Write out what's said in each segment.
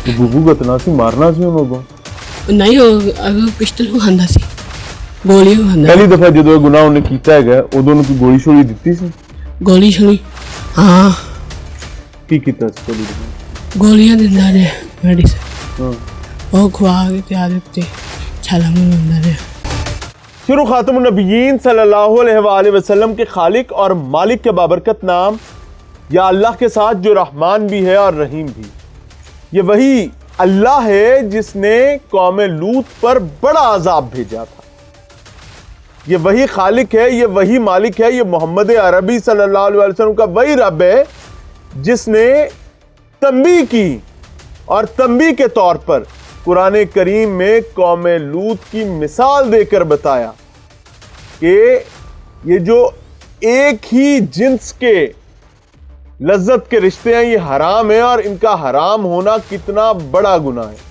तो बुबू कतना सी मारना सी ਉਹਨੂੰ नहीं हो अगर पिस्टल खांदा सी गोली खांदा पहली दफा ਜਦੋਂ ਗੁਨਾਹ ਉਹਨੇ ਕੀਤਾ ਹੈਗਾ ਉਦੋਂ ਉਹਨੂੰ ਕੋਈ ਗੋਲੀ ਛੋਲੀ ਦਿੱਤੀ ਸੀ गोली छुरी हाँ ਕੀ ਕੀਤਾ ਸੀ ਪਹਿਲੀ ਦਫਾ गोलियां दिंदा रे मेडिसिन ਹਾਂ वो खुआ के त्यार ते छाला में दिंदा रे शुरू खातमुन नबीयीन सल्लल्लाहु अलैहि वसल्लम के खालिक और मालिक के बाबरकत नाम या अल्लाह के साथ जो रहमान भी है और रहीम भी। ये वही अल्लाह है जिसने कौम लूत पर बड़ा अजाब भेजा था। ये वही खालिक है, ये वही मालिक है, ये मोहम्मद अरबी सल्लल्लाहु अलैहि वसल्लम का वही रब है जिसने तंबीह की और तंबीह के तौर पर कुरान करीम में कौम लूत की मिसाल देकर बताया कि ये जो एक ही जिन्स के लज्जत के रिश्ते हैं ये हराम है और इनका हराम होना कितना बड़ा गुनाह है।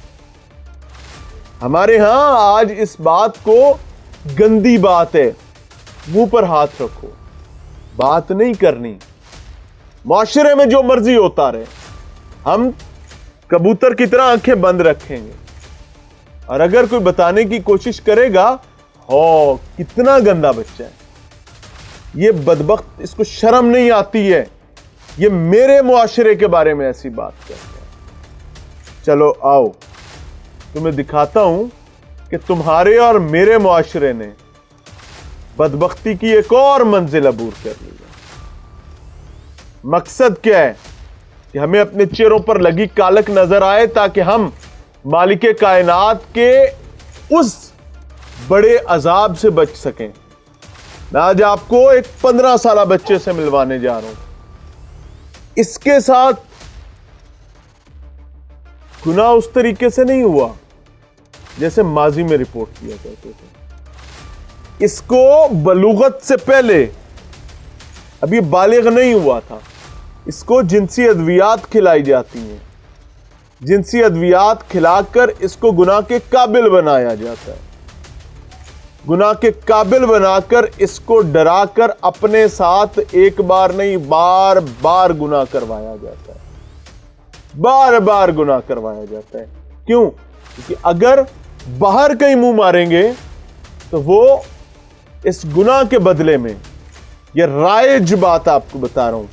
हमारे यहां आज इस बात को गंदी बात है, मुंह पर हाथ रखो, बात नहीं करनी। माशरे में जो मर्जी होता रहे, हम कबूतर की तरह आंखें बंद रखेंगे और अगर कोई बताने की कोशिश करेगा हो कितना गंदा बच्चा है ये बदबख्त, इसको शर्म नहीं आती है, ये मेरे मुआशरे के बारे में ऐसी बात करते हैं। चलो आओ तुम्हें दिखाता हूं कि तुम्हारे और मेरे मुआशरे ने बदबख्ती की एक और मंजिल अबूर कर ली है। मकसद क्या है कि हमें अपने चेहरों पर लगी कालक नजर आए ताकि हम मालिके कायनात के उस बड़े अजाब से बच सकें। मैं आज आपको एक 15 साल बच्चे से मिलवाने जा रहा हूं। इसके साथ गुनाह उस तरीके से नहीं हुआ जैसे माजी में रिपोर्ट किया करते थे। इसको बलूगत से पहले, अभी बालिग नहीं हुआ था, इसको जिनसी अद्वियात खिलाई जाती हैं। जिनसी अद्वियात खिलाकर इसको गुनाह के काबिल बनाया जाता है। गुनाह के काबिल बनाकर इसको डराकर अपने साथ एक बार नहीं बार बार गुनाह करवाया जाता है। बार बार गुनाह करवाया जाता है। क्यों? क्योंकि अगर बाहर कहीं मुंह मारेंगे तो वो इस गुनाह के बदले में, यह राइज बात आपको बता रहा हूं,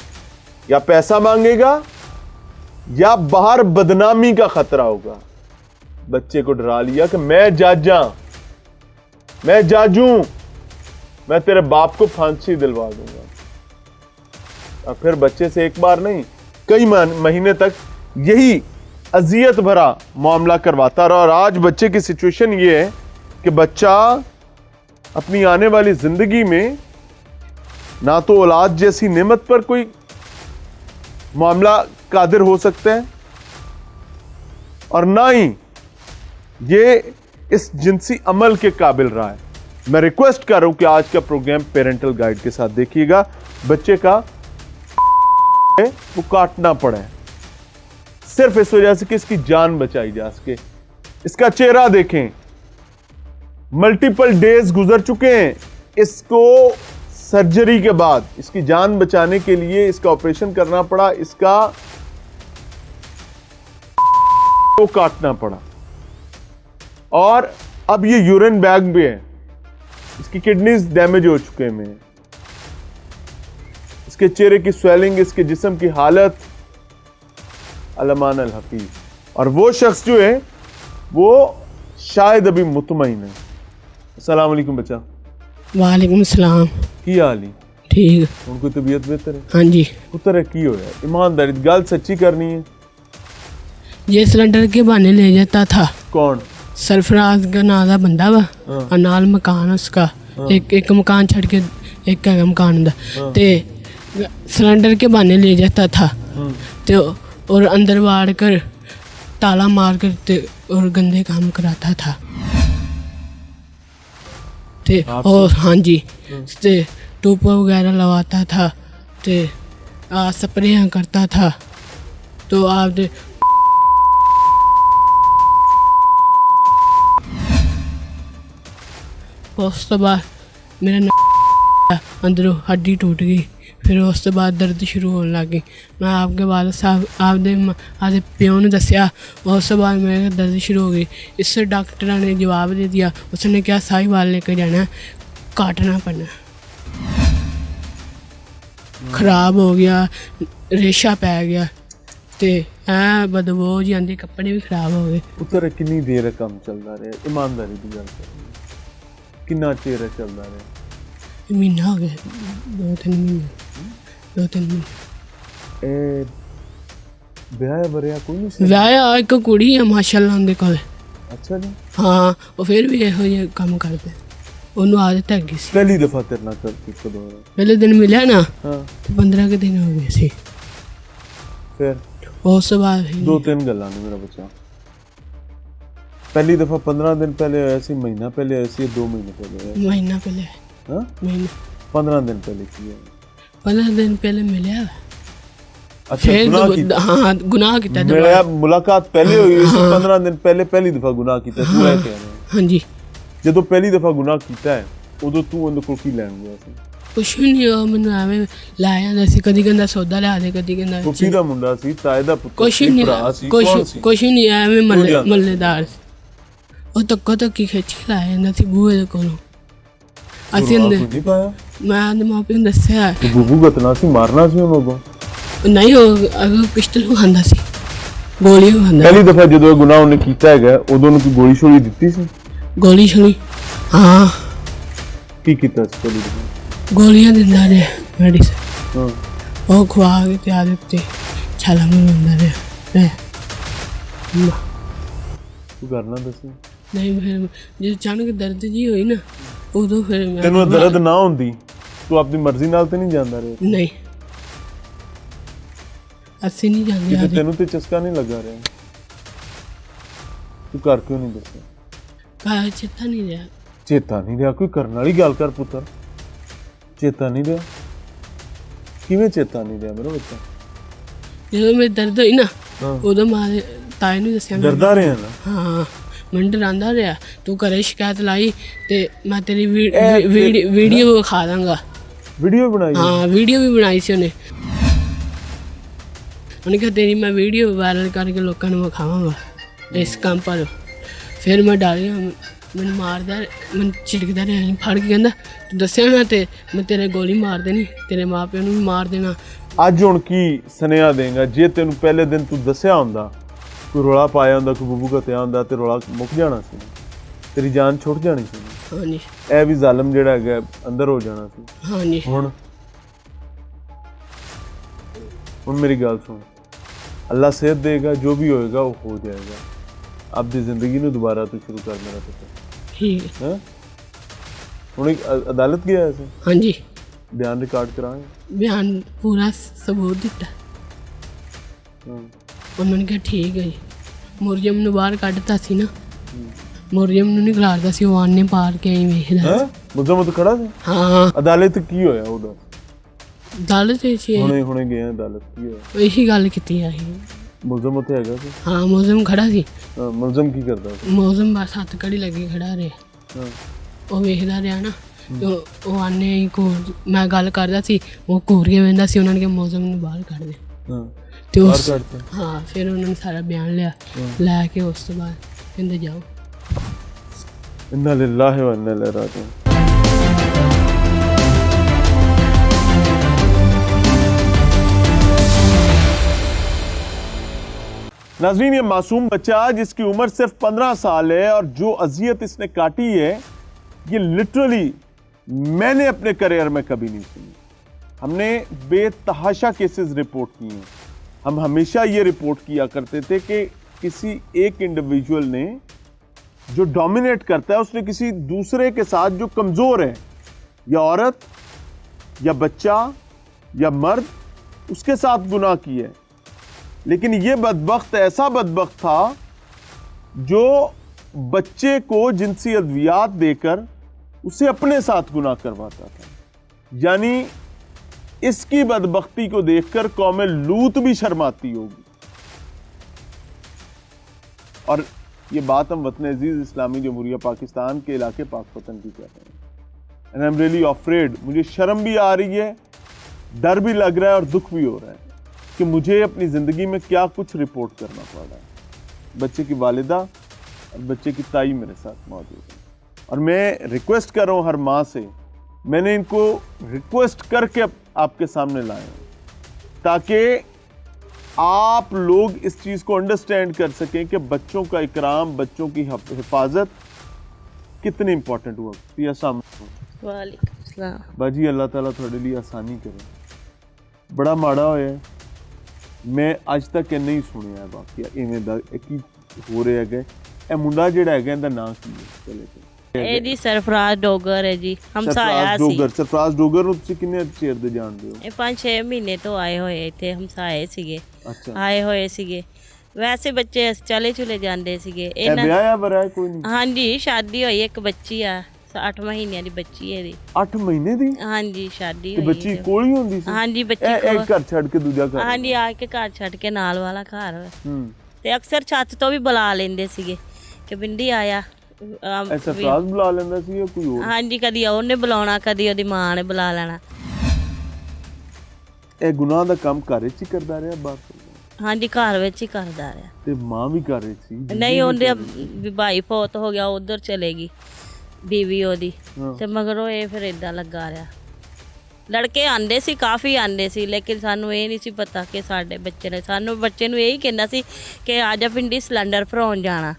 या पैसा मांगेगा या बाहर बदनामी का खतरा होगा। बच्चे को डरा लिया कि मैं जाजा, मैं जाजू, मैं तेरे बाप को फांसी दिलवा दूंगा। और फिर बच्चे से एक बार नहीं कई महीने तक यही अजियत भरा मामला करवाता रहा। और आज बच्चे की सिचुएशन ये है कि बच्चा अपनी आने वाली जिंदगी में ना तो औलाद जैसी नेमत पर कोई मामला कादिर हो सकता है और ना ही ये इस जिनसी अमल के काबिल रहा है। मैं रिक्वेस्ट कर रहा हूं कि आज का प्रोग्राम पेरेंटल गाइड के साथ देखिएगा। बच्चे का वो काटना पड़ा है सिर्फ इस वजह से कि इसकी जान बचाई जा सके। इसका चेहरा देखें, मल्टीपल डेज गुजर चुके हैं। इसको सर्जरी के बाद इसकी जान बचाने के लिए इसका ऑपरेशन करना पड़ा, इसका को काटना पड़ा और अब ये यूरिन बैग भी है। इसकी किडनीज डैमेज हो चुके हैं। इसके चेहरे की स्वेलिंग, इसके जिस्म की हालत अलमान अल हफीज। और वो शख्स जो है वो शायद अभी मुतमईन है। अस्सलाम वालेकुम बच्चा। वालेकुम सलाम। की हाल ही ठीक उनको तबीयत बेहतर है? हाँ जी। पुत्र है की होया? ईमानदारी गल सच्ची करनी है। ये सिलेंडर के बहाने ले जाता था। कौन? सरफराज का नाम का बंदा वा और नाल मकान उसका एक मकान छड़ के एक का मकान दा ते सिलेंडर के बहाने ले जाता था ते और अंदर वाड़ कर ताला मार कर ते और गंदे काम कराता था ते और हाँ जी ते टूप वगैरह लगाता था ते स्प्रे करता था। तो आप उस तो बाद मेरा अंदरों हड्डी टूट गई, ਫਿਰ ਉਸ ਤੋਂ ਬਾਅਦ ਦਰਦ ਸ਼ੁਰੂ ਹੋਣ ਲੱਗ ਗਈ। ਮੈਂ ਆਪਕੇ ਵਾਲਿਦ ਸਾਹਿਬ ਆਪਦੇ ਪਿਓ ਨੂੰ ਦੱਸਿਆ। ਉਸ ਤੋਂ बाद मेरे दर्द शुरू हो गई। इससे डॉक्टर ने जवाब दे दिया, उसने क्या साहिवाल लेकर जाना, काटना पड़ना। खराब हो गया, रेशा पै गया ते बदबू जी आंदी, कपड़े भी खराब हो गए। उत्तर कितनी देर काम चलता रहा? ईमानदारी की गल कर, कितना चेर चलता रहा? महीना हो गया, 2-3 महीने। ਵਿਆਹ ਵਰਿਆ ਕੋਈ ਨਹੀਂ ਸੀ? ਵਿਆਹ ਇੱਕ ਕੁੜੀ ਹੈ ਮਾਸ਼ਾਅੱਲਾ ਉਹਦੇ ਕੋਲ। ਅੱਛਾ ਜੀ। ਹਾਂ, ਉਹ ਫਿਰ ਵੀ ਇਹੋ ਜਿਹੇ ਕੰਮ ਕਰਦੇ, ਉਹਨੂੰ ਆਦਤ ਹੈਗੀ ਸੀ। ਪਹਿਲੀ ਦਫਾ ਤੇਰੇ ਨਾਲ ਕਰਤੀ ਕਦੋਂ? ਪਹਿਲੇ ਦਿਨ ਮਿਲਿਆ ਨਾ, ਹਾਂ, 15 ਕੁ ਦਿਨ ਹੋ ਗਏ ਸੀ। ਫਿਰ ਉਸ ਤੋਂ ਬਾਅਦ 2-3 ਗੱਲਾਂ ਨੇ ਮੇਰਾ ਬੱਚਾ। ਪਹਿਲੀ ਦਫਾ 15 ਦਿਨ ਪਹਿਲੇ ਹੋਇਆ ਸੀ, ਮਹੀਨਾ ਪਹਿਲੇ ਹੋਇਆ ਸੀ, 2 ਮਹੀਨੇ ਪਹਿਲੇ ਹੋਇਆ? ਮਹੀਨਾ ਪਹਿਲੇ। ਹਾਂ, ਮਹੀਨਾ 15 ਦਿਨ ਪਹਿਲੇ ਕੀ ਹੋਇਆ? 15 ਦਿਨ ਪਹਿਲੇ ਮਿਲਿਆ। अच्छा, हाँ, गुनाह किया। मेरा मुलाकात पहले हुई ਸੀ 15 ਦਿਨ ਪਹਿਲੇ ਪਹਿਲੀ ਦਫਾ ਗੁਨਾਹ ਕੀਤਾ ਤੂੰ ਇਹ ਕਹਿ ਰਿਹਾ? ਹਾਂਜੀ। ਜਦੋਂ ਪਹਿਲੀ ਦਫਾ ਗੁਨਾਹ ਕੀਤਾ ਹੈ ਉਦੋਂ ਤੂੰ ਉਹਦੇ ਕੋਲ ਕੀ ਲੈਣ ਗਿਆ ਸੀ? ਕੁਛ ਨਹੀਂ, ਉਹ ਮੈਨੂੰ ਐਵੇਂ ਲੈ ਜਾਂਦਾ ਸੀ, ਕਦੀ ਕਹਿੰਦਾ ਸੌਦਾ ਲਿਆ ਦੇ, ਕਦੀ ਕਹਿੰਦਾ ਕੁਫੀ ਦਾ ਮੁੰਡਾ ਸੀ, ਤਾਏ ਦਾ ਪੁੱਤਰ ਕੁਛ ਨਹੀਂ, ਕੁਛ ਨਹੀਂ, ਐਵੇਂ ਮੱਲੇਦਾਰ। ਉਹ ਧੱਕਾ ਧੱਕੀ ਖਿੱਚ ਕੇ ਲੈ ਜਾਂਦਾ ਸੀ ਬੂਹੇ ਦੇ ਕੋਲੋਂ। ਅਸੀਂ ਨਹੀਂ ਪਾਇਆ, ਮੈਂ ਆਪਣੇ ਮਾਂ ਪਿਓ ਨੂੰ ਦੱਸਿਆ। ਬੂਬੂ ਗਤਨਾ ਸੀ, ਮਾਰਨਾ ਸੀ ਉਹਨੂੰ? ਨਹੀਂ, ਉਹ ਅਗਰ ਪਿਸਟਲ ਵੀ ਖਾਂਦਾ ਸੀ, ਗੋਲੀ ਵੀ ਖਾਂਦਾ। ਪਹਿਲੀ ਦਫਾ ਜਦੋਂ ਗੁਨਾਹ ਉਹਨੇ ਕੀਤਾ ਹੈਗਾ ਉਦੋਂ ਉਹਨੂੰ ਕੋਈ ਗੋਲੀ ਛੋਲੀ ਦਿੱਤੀ ਸੀ? ਗੋਲੀ ਛੋਲੀ, ਹਾਂ। ਕੀ ਕੀਤਾ ਸੀ ਪਹਿਲੀ ਦਫਾ? ਗੋਲੀਆਂ ਦਿੰਦਾ ਰਿਹਾ, ਮੈਡੀਸਨ। ਹਾਂ, ਉਹ ਖਵਾ ਕੇ ਤੇ ਆਦਤ ਤੇ ਛਾਲਾ ਮਾਰਦਾ ਰਿਹਾ। ਤੂੰ ਕਰਨਾ ਦੱਸ। ਨਹੀਂ, ਫਿਰ ਜੇ ਅਚਾਨਕ ਦਰਦ ਜੀ ਹੋਈ ਨਾ, ਉਦੋਂ ਫਿਰ ਤੈਨੂੰ ਦਰਦ ਨਾ ਹੁੰਦੀ ਤੂੰ ਆਪਣੀ ਮਰਜ਼ੀ ਨਾਲ ਤੇ ਨਹੀਂ ਜਾਂਦਾ ਰਿਹਾ? ਨਹੀਂ, ਅਸੀਂ ਨਹੀਂ ਜਾਂਦੇ। ਤੈਨੂੰ ਤੇ ਚਸਕਾ ਨਹੀਂ ਲੱਗਾ ਰਿਹਾ? ਤੂੰ ਕਰ ਕਿਉਂ ਨਹੀਂ ਦੱਸਿਆ? ਚੇਤਾ ਨਹੀਂ ਰਿਹਾ। ਚੇਤਾ ਨਹੀਂ ਰਿਹਾ? ਕੋਈ ਕਰਨ ਵਾਲੀ ਗੱਲ ਕਰ ਪੁੱਤਰ। ਚੇਤਾ ਨਹੀਂ ਰਿਹਾ? ਕਿਵੇਂ ਚੇਤਾ ਨਹੀਂ ਰਿਹਾ ਮੇਰਾ ਬੱਚਾ? ਜਦੋਂ ਮੇਰੇ ਦਰਦ ਹੋਈ ਨਾ, ਉਦੋਂ ਮਾਂ ਤਾਏ ਨੂੰ ਦੱਸਿਆ। ਡਰਦਾ ਰਿਹਾ ਨਾ? ਹਾਂ, ਮੈਨੂੰ ਡਰਾਉਂਦਾ ਰਿਹਾ। ਤੂੰ ਘਰੇ ਸ਼ਿਕਾਇਤ ਲਾਈ ਤੇ ਮੈਂ ਤੇਰੀ ਵੀਡੀਓ ਵਿਖਾ ਦਾਂਗਾ। ਵੀਡੀਓ ਬਣਾਈ? ਹਾਂ, ਵੀਡੀਓ ਵੀ ਬਣਾਈ ਸੀ ਉਹਨੇ। ਉਹਨੇ ਕਿਹਾ ਤੇਰੀ ਮੈਂ ਵੀਡੀਓ ਵਾਇਰਲ ਕਰਕੇ ਲੋਕਾਂ ਨੂੰ ਵਿਖਾਵਾਂਗਾ ਇਸ ਕੰਮ ਪਰ। ਫਿਰ ਮੈਂ ਡਰ ਗਿਆ, ਮੈਨੂੰ ਮਾਰਦਾ, ਮੈਨੂੰ ਝਿੜਕਦਾ ਰਿਹਾ, ਫੜ ਕੇ ਕਹਿੰਦਾ ਤੂੰ ਦੱਸਿਆ ਨਾ ਤੇ ਮੈਂ ਤੇਰੇ ਗੋਲੀ ਮਾਰ ਦੇਣੀ, ਤੇਰੇ ਮਾਂ ਪਿਓ ਨੂੰ ਵੀ ਮਾਰ ਦੇਣਾ। ਅੱਜ ਹੁਣ ਕੀ ਸੁਨੇਹਾ ਦੇਂਗਾ? ਜੇ ਤੈਨੂੰ ਪਹਿਲੇ ਦਿਨ ਤੂੰ ਦੱਸਿਆ ਹੁੰਦਾ, ਕੋਈ ਰੌਲਾ ਪਾਇਆ ਹੁੰਦਾ, ਕੋਈ ਬੁੱਬੂ ਘਤਿਆ ਹੁੰਦਾ ਤੇ ਰੌਲਾ ਮੁੱਕ ਜਾਣਾ ਸੀ, ਤੇਰੀ ਜਾਨ ਛੁੱਟ ਜਾਣੀ ਸੀ। ਹਾਂਜੀ। ਇਹ ਵੀ ਜ਼ਾਲਮ ਜਿਹੜਾ ਹੈਗਾ ਅੰਦਰ ਹੋ ਜਾਣਾ ਸੀ। ਹਾਂਜੀ। ਹੁਣ ਮੇਰੀ ਗੱਲ ਸੁਣ, ਅੱਲਾ ਸਿਹਤ ਦੇਗਾ, ਜੋ ਵੀ ਹੋਏਗਾ ਉਹ ਹੋ ਜਾਏਗਾ। ਆਪਦੀ ਜ਼ਿੰਦਗੀ ਨੂੰ ਦੁਬਾਰਾ ਤੋਂ ਸ਼ੁਰੂ ਕਰ ਮੇਰਾ ਪੁੱਤਰ। ਠੀਕ ਹੈ। ਹੁਣ ਅਦਾਲਤ ਗਿਆ ਸੀ? ਹਾਂਜੀ। ਬਿਆਨ ਰਿਕਾਰਡ ਕਰਾਂਗੇ? ਬਿਆਨ ਪੂਰਾ ਸਬੂਤ ਦਿੱਤਾ। ਉਹਨਾਂ ਨੇ ਕਿਹਾ ਠੀਕ ਹੈ ਜੀ। ਮੁਰਜਮ ਨੂੰ ਬਾਹਰ ਕੱਢਤਾ ਸੀ ਨਾ, ਮੁਰਜਮ ਨੂੰ ਨਹੀਂ ਖਿਲਾਰਦਾ ਸੀ, ਉਹ ਆਨੇ ਪਾਰ ਕੇ ਆਈ ਵੇਖਦਾ। ਮੁਰਜਮ ਤਾਂ ਖੜਾ ਸੀ? ਹਾਂ। ਅਦਾਲਤ ਕੀ ਹੋਇਆ ਉਹਦਾ? ਅਦਾਲਤ ਹੁਣੇ ਗਏ ਅਦਾਲਤ, ਕੀ ਹੋਇਆ? ਇਹੀ ਗੱਲ ਕੀਤੀ ਆ। ਮੁਲਜ਼ਮ ਉੱਥੇ ਹੈਗਾ ਸੀ? ਹਾਂ, ਮੁਲਜ਼ਮ ਖੜਾ ਸੀ। ਮੁਲਜ਼ਮ ਕੀ ਕਰਦਾ ਸੀ? ਮੁਲਜ਼ਮ ਬਸ ਹੱਥ ਕੜੀ ਲੱਗੀ ਖੜਾ ਰਿਹਾ। ਉਹ ਵੇਖਦਾ ਰਿਹਾ ਨਾ, ਉਹ ਆਨੇ ਮੈਂ ਗੱਲ ਕਰਦਾ ਸੀ, ਉਹ ਘੂਰੀਆਂ ਵੇਂਦਾ ਸੀ। ਉਹਨਾਂ ਨੇ ਕਿਹਾ ਮੁਲਜ਼ਮ ਨੂੰ ਬਾਹਰ ਕੱਢ ਦੇ। ਤੇ ਹਾਂ, ਫਿਰ ਉਹਨਾਂ ਨੇ ਸਾਰਾ ਬਿਆਨ ਲਿਆ, ਲੈ ਕੇ ਉਸ ਤੋਂ ਬਾਅਦ ਕਹਿੰਦੇ ਜਾਓ। ਇੰਨਾ ਲਿਲਾਹਿ व ਇੰਨਾ ਇਲੈहि ਰਾਜਿਊਨ। नाज़रीन, ये मासूम बच्चा जिसकी उम्र सिर्फ 15 साल है और जो अजियत इसने काटी है, ये लिटरली मैंने अपने करियर में कभी नहीं सुनी। हमने बेतहाशा केसेस रिपोर्ट किए हैं। हम हमेशा ये रिपोर्ट किया करते थे कि किसी एक इंडिविजुअल ने जो डोमिनेट करता है, उसने किसी दूसरे के साथ जो कमज़ोर है, या औरत या बच्चा या मर्द, उसके साथ गुनाह किया है। लेकिन ये बदबख्त ऐसा बदबख्त था जो बच्चे को जिनसी अद्वियात देकर उसे अपने साथ गुनाह करवाता था। यानी इसकी बदबख्ती को देखकर कौम लूत भी शर्माती होगी। और ये बात हम वतन अजीज इस्लामी जमहूरिया पाकिस्तान के इलाके पाकपतन की कर रहे हैं। And I am really afraid, मुझे शर्म भी आ रही है डर भी लग रहा है और दुख भी हो रहा है कि मुझे अपनी ज़िंदगी में क्या कुछ रिपोर्ट करना पड़ रहा है। बच्चे की वालिदा और बच्चे की ताई मेरे साथ मौजूद है और मैं रिक्वेस्ट कर रहा हूँ हर माँ से, मैंने इनको रिक्वेस्ट करके आपके सामने लाए हैं ताकि आप लोग इस चीज़ को अंडरस्टैंड कर सकें कि बच्चों का इकराम, बच्चों की हिफाजत कितनी इंपॉर्टेंट हुआ। वालेकुम सलाम। बाजी अल्लाह ताला थोड़े लिए आसानी करे। बड़ा माड़ा होया, मैं अज तक नहीं सुनिया वाकया इवें दा की हो रहा है। ਇਹ ਮੁੰਡਾ ਜਿਹੜਾ ਹੈਗਾ ਇਹਦਾ ਨਾਂ ਕੀ ਹੈ? ਚਲੇ ਇਹ ਜੀ ਸਰਫਰਾਜ਼ ਡੋਗਰ ਹੈ ਜੀ, ਹਮਸਾਇਆ ਸੀ। ਸਰਫਰਾਜ਼ ਡੋਗਰ ਨੂੰ ਤੁਸੀਂ ਕਿੰਨੇ ਚਿਰ ਦੇ ਜਾਣਦੇ ਹੋ? ਇਹ 5-6 ਮਹੀਨੇ ਤੋਂ ਆਏ ਹੋਏ ਇੱਥੇ, ਹਮਸਾਏ ਸੀਗੇ। ਅੱਛਾ, ਆਏ ਹੋਏ ਸੀਗੇ। ਵੈਸੇ ਬੱਚੇ ਚਲੇ ਚੁਲੇ ਜਾਂਦੇ ਸੀਗੇ। ਇਹ ਵਿਆਹਿਆ ਵਰਾਇਆ ਕੋਈ ਨਹੀਂ? ਹਾਂਜੀ, ਸ਼ਾਦੀ ਹੋਈ, ਇੱਕ ਬੱਚੀ ਆ, 8 ਮਹੀਨਿਆਂ ਦੀ ਬੱਚੀ ਹੈ ਇਹਦੀ। 8 ਮਹੀਨੇ ਦੀ? ਹਾਂਜੀ, ਸ਼ਾਦੀ ਤੇ ਹੋਈ। ਬੱਚੀ ਕੋਲ ਹੀ ਹੁੰਦੀ ਸੀ? ਹਾਂਜੀ, ਬੱਚੀ ਇਹ ਘਰ ਛੱਡ ਕੇ ਦੂਜਾ ਘਰ? ਹਾਂਜੀ, ਆ ਕੇ ਘਰ ਛੱਡ ਕੇ ਨਾਲ ਵਾਲਾ ਘਰ। ਹੂੰ। ਤੇ ਅਕਸਰ ਛੱਤ ਤੋਂ ਵੀ ਬੁਲਾ ਲੈਂਦੇ ਸੀਗੇ ਕਿ ਬਿੰਦੀ ਆਇਆ। ਸਰਫਰਾਜ਼ ਬੁਲਾ ਲੈਂਦਾ ਸੀ ਜਾਂ ਕੋਈ ਹੋਰ? ਹਾਂਜੀ, ਕਦੀ ਉਹਨੇ ਬੁਲਾਉਣਾ, ਕਦੀ ਉਹਦੀ ਮਾਂ ਨੇ ਬੁਲਾ ਲੈਣਾ। ਇਹ ਗੁਨਾਹ ਦਾ ਕੰਮ ਘਰ ਵਿੱਚ ਹੀ ਕਰਦਾ ਰਿਹਾ ਬਾਹਰ? ਹਾਂਜੀ, ਘਰ ਵਿੱਚ ਹੀ ਕਰਦਾ ਰਿਹਾ। ਤੇ ਮਾਂ ਵੀ ਘਰ ਵਿੱਚ ਸੀ? ਨਹੀਂ, ਉਹਦੇ ਭਾਈ ਫੌਤ ਹੋ ਗਿਆ, ਉਧਰ ਚਲੇ ਗਈ ਬੀਵੀ ਉਹਦੀ। ਤੇ ਮਗਰੋਂ ਇਹ ਫਿਰ ਇਦਾਂ ਲੱਗਾ ਰਿਹਾ। ਲੜਕੇ ਆਂਦੇ ਸੀ, ਕਾਫੀ ਆਂਦੇ ਸੀ, ਲੇਕਿਨ ਸਾਨੂੰ ਇਹ ਨਹੀਂ ਸੀ ਪਤਾ ਕਿ ਸਾਡੇ ਬੱਚੇ ਨੇ, ਸਾਨੂੰ ਬੱਚੇ ਨੂੰ ਇਹੀ ਕਹਿੰਦਾ ਸੀ ਕਿ ਆ ਜਾ ਪਿੰਡੀ ਸਿਲੰਡਰ ਭਰਾਉਣ ਜਾਣਾ।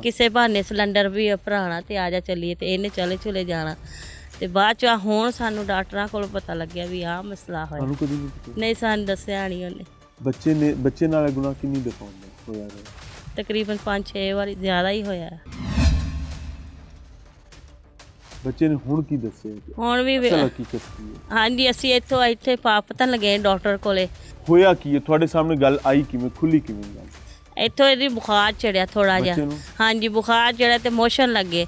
ਕਿਸੇ ਬਹਾਨੇ ਸਿਲੰਡਰ ਵੀ ਭਰਾਉਣਾ ਤੇ ਆ ਜਾ ਚੱਲੀਏ, ਤੇ ਇਹਨੇ ਚਲੇ ਚਲੇ ਜਾਣਾ। ਤੇ ਬਾਅਦ ਚ ਹੁਣ ਸਾਨੂੰ ਡਾਕਟਰਾਂ ਕੋਲ ਪਤਾ ਲੱਗਿਆ ਵੀ ਆਹ ਮਸਲਾ ਹੋਇਆ। ਨਹੀਂ, ਸਾਨੂੰ ਦੱਸਿਆ ਨਹੀਂ ਉਹਨੇ। ਬੱਚੇ ਨਾਲ ਗੁਨਾਹ ਕਿੰਨੀ ਦਫਾ ਹੋਇਆ? ਤਕਰੀਬਨ 5-6 ਵਾਰੀ, ਜ਼ਿਆਦਾ ਹੀ ਹੋਇਆ। ਬੱਚੇ ਨੇ ਹੁਣ ਕੀ ਦੱਸਿਆ? ਹੁਣ ਵੀ ਹਾਂਜੀ, ਅਸੀਂ ਇੱਥੇ ਪਤਾ ਲੱਗੇ ਡਾਕਟਰ ਕੋਲੇ। ਹੋਇਆ ਕੀ ਹੈ ਤੁਹਾਡੇ ਸਾਹਮਣੇ? ਗੱਲ ਆਈ ਕਿਵੇਂ, ਖੁੱਲੀ ਕਿਵੇਂ ਗੱਲ? ਇੱਥੋਂ ਇਹਦੀ ਬੁਖਾਰ ਚੜਿਆ ਥੋੜਾ ਜਿਹਾ। ਹਾਂਜੀ, ਬੁਖਾਰ ਚੜਿਆ ਤੇ ਮੋਸ਼ਨ ਲੱਗੇ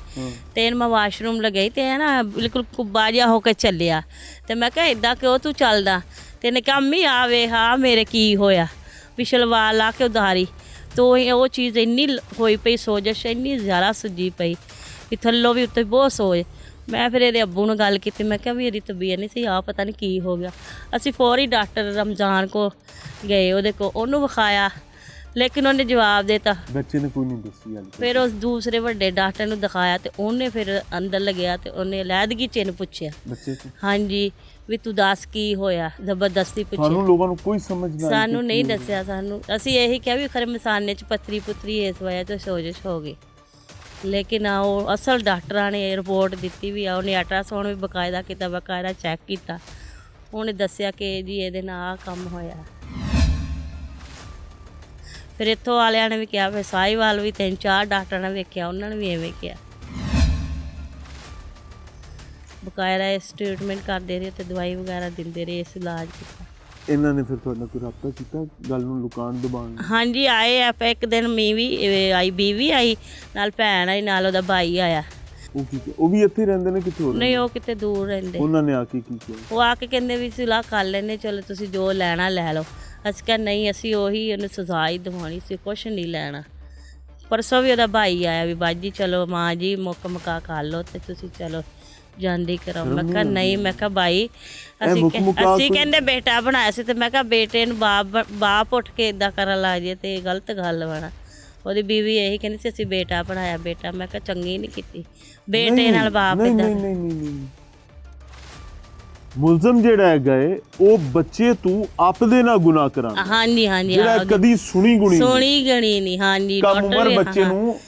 ਤੇ ਮੈਂ ਵਾਸ਼ਰੂਮ ਲਗਾਈ ਤੇ ਹੈ ਨਾ ਬਿਲਕੁਲ ਕੁੱਬਾ ਜਿਹਾ ਹੋ ਕੇ ਚੱਲਿਆ। ਤੇ ਮੈਂ ਕਿਹਾ ਇਦਾਂ ਕਿਉਂ ਤੂੰ ਚੱਲਦਾ? ਤੇ ਇਹਨੇ ਕਿਹਾ ਅੰਮੀ ਆ ਵੇ, ਹਾਂ ਮੇਰੇ ਕੀ ਹੋਇਆ? ਵੀ ਸਲਵਾਰ ਲਾ ਕੇ ਉਧਾਰੀ ਤੋ ਉਹ ਚੀਜ਼ ਇੰਨੀ ਹੋਈ ਪਈ, ਸੋਜਸ਼ ਇੰਨੀ ਜ਼ਿਆਦਾ ਸੁੱਜੀ ਪਈ ਵੀ ਥੱਲੋਂ ਵੀ ਉੱਤੇ ਬਹੁਤ ਸੋਜ। ਮੈਂ ਫਿਰ ਇਹਦੇ ਅੱਬੂ ਨਾਲ ਗੱਲ ਕੀਤੀ, ਮੈਂ ਕਿਹਾ ਵੀ ਇਹਦੀ ਤਬੀਅਤ ਨਹੀਂ ਸੀ, ਆ ਪਤਾ ਨਹੀਂ ਕੀ ਹੋ ਗਿਆ। ਅਸੀਂ ਫੌਰੀ ਡਾਕਟਰ ਰਮਜ਼ਾਨ ਕੋ ਗਏ, ਉਹਦੇ ਕੋ, ਉਹਨੂੰ ਵਿਖਾਇਆ, ਲੇਕਿਨ ਉਹਨੇ ਜਵਾਬ ਦੇਤਾ। ਬੱਚੇ ਨੇ ਕੋਈ ਨਹੀਂ ਦੱਸੀ ਗੱਲ। ਫਿਰ ਉਸ ਦੂਸਰੇ ਵੱਡੇ ਡਾਕਟਰ ਨੂੰ ਦਿਖਾਇਆ ਤੇ ਉਹਨੇ ਫਿਰ ਅੰਦਰ ਲੱਗਿਆ ਤੇ ਉਹਨੇ ਅਲੈਦਗੀ ਚ ਇਹਨੂੰ ਪੁੱਛਿਆ ਬੱਚੇ ਤੋਂ, ਹਾਂਜੀ ਵੀ ਤੂੰ ਦੱਸ ਕੀ ਹੋਇਆ, ਜ਼ਬਰਦਸਤੀ ਪੁੱਛਿਆ। ਸਾਨੂੰ ਲੋਕਾਂ ਨੂੰ ਕੋਈ ਸਮਝ ਨਹੀਂ, ਸਾਨੂੰ ਨਹੀਂ ਦੱਸਿਆ। ਸਾਨੂੰ ਅਸੀਂ ਇਹੀ ਕਿਹਾ ਵੀ ਖਰੇ ਮਸਾਨੇ ਚ ਪੱਥਰੀ ਪੁੱਤਰੀ ਇਸ ਵਜ੍ਹਾ ਤੋਂ ਸੋਜਸ਼ ਹੋ ਗਈ, ਲੇਕਿਨ ਉਹ ਅਸਲ ਡਾਕਟਰਾਂ ਨੇ ਰਿਪੋਰਟ ਦਿੱਤੀ ਵੀ ਆ। ਉਹਨੇ ਅਲਟਰਾਸਾਊਂਡ ਵੀ ਬਕਾਇਦਾ ਕੀਤਾ, ਬਕਾਇਦਾ ਚੈੱਕ ਕੀਤਾ। ਉਹਨੇ ਦੱਸਿਆ ਕਿ ਜੀ ਇਹਦੇ ਨਾਲ ਆਹ ਕੰਮ ਹੋਇਆ। ਫਿਰ ਇੱਥੋਂ ਵਾਲਿਆਂ ਨੇ ਵੀ ਕਿਹਾ, ਫਿਰ ਸਾਹੀਵਾਲ ਵੀ 3-4 ਡਾਕਟਰਾਂ ਨੇ ਵੇਖਿਆ, ਉਹਨਾਂ ਨੇ ਵੀ ਐਵੇਂ ਕਿਹਾ। ਬਕਾਇਦਾ ਇਸ ਟ੍ਰੀਟਮੈਂਟ ਕਰਦੇ ਰਹੇ ਤੇ ਦਵਾਈ ਵਗੈਰਾ ਦਿੰਦੇ ਰਹੇ, ਇਸ ਇਲਾਜ ਕੀਤਾ। ਇਹਨਾਂ ਨੇ ਫਿਰ ਤੁਹਾਡਾ ਕੋਈ ਰਾਬਤਾ ਕੀਤਾ ਗੱਲ ਨੂੰ ਲੁਕਾਉਣ ਦਬਾਉਣ? ਹਾਂਜੀ, ਆਏ ਆ। ਇੱਕ ਦਿਨ ਬੀਵੀ ਆਈ, ਨਾਲ ਭੈਣ ਆਈ, ਨਾਲ ਉਹਦਾ ਭਾਈ ਆਇਆ। ਉਹ ਕੀ, ਉਹ ਵੀ ਇੱਥੇ ਰਹਿੰਦੇ ਨੇ ਕਿਤੇ ਹੋਰ? ਨਹੀਂ, ਉਹ ਕਿਤੇ ਦੂਰ ਰਹਿੰਦੇ। ਉਹਨਾਂ ਨੇ ਆ ਕੇ ਕੀ ਕੀਤਾ? ਉਹ ਆ ਕੇ ਕਹਿੰਦੇ ਵੀ ਸੁਲਾਹ ਕਰ ਲੈਂਦੇ, ਚਲੋ ਤੁਸੀਂ ਜੋ ਲੈਣਾ ਲੈ ਲਓ। ਅਸੀਂ ਕਿਹਾ ਨਹੀਂ, ਅਸੀਂ ਉਹੀ ਉਹਨੂੰ ਸਜ਼ਾ ਹੀ ਦਿਵਾਉਣੀ ਸੀ, ਕੁਛ ਨਹੀਂ ਲੈਣਾ। ਪਰਸੋਂ ਵੀ ਉਹਦਾ ਭਾਈ ਆਇਆ ਵੀ ਬਾਜੀ ਚਲੋ ਮਾਂ ਜੀ ਮੁੱਕ ਮਕਾ ਕਰ ਲਓ ਤੇ ਤੁਸੀਂ ਚਲੋ ਜਾਂਦੀ ਕਰਾਓ। ਮੈਂ ਕਿਹਾ ਨਹੀਂ, ਮੈਂ ਕਿਹਾ ਭਾਈ ਅਸੀਂ ਕਹਿੰਦੇ ਬੇਟਾ ਬਣਾਇਆ ਸੀ, ਤੇ ਮੈਂ ਕਿਹਾ ਬੇਟੇ ਨੂੰ ਬਾਪ ਉੱਠ ਕੇ ਇਦਾਂ ਕਰਨ ਲੱਗ ਜੇ ਤੇ ਗਲਤ ਗੱਲ ਬਣਾ। ਉਹਦੀ ਬੀਵੀ ਇਹੀ ਕਹਿੰਦੀ ਸੀ ਅਸੀਂ ਬੇਟਾ ਬਣਾਇਆ ਬੇਟਾ। ਮੈਂ ਕਿਹਾ ਚੰਗੀ ਨਹੀਂ ਕੀਤੀ, ਬੇਟੇ ਨਾਲ ਬਾਪ ਇਦਾਂ। ਨਹੀਂ, ਮੁਲਜ਼ਮ ਜਿਹੜਾ ਹੈਗਾ ਏ ਉਹ ਬੱਚੇ ਤੂੰ ਆਪਦੇ ਨਾਲ ਗੁਨਾਹ ਕਰਾਂਦਾ। ਹਾਂਜੀ, ਜਿਹੜਾ ਕਦੀ ਸੁਣੀ ਗਣੀ ਨਹੀਂ। ਹਾਂਜੀ, ਡਾਕਟਰ ਬੱਚੇ ਨੂੰ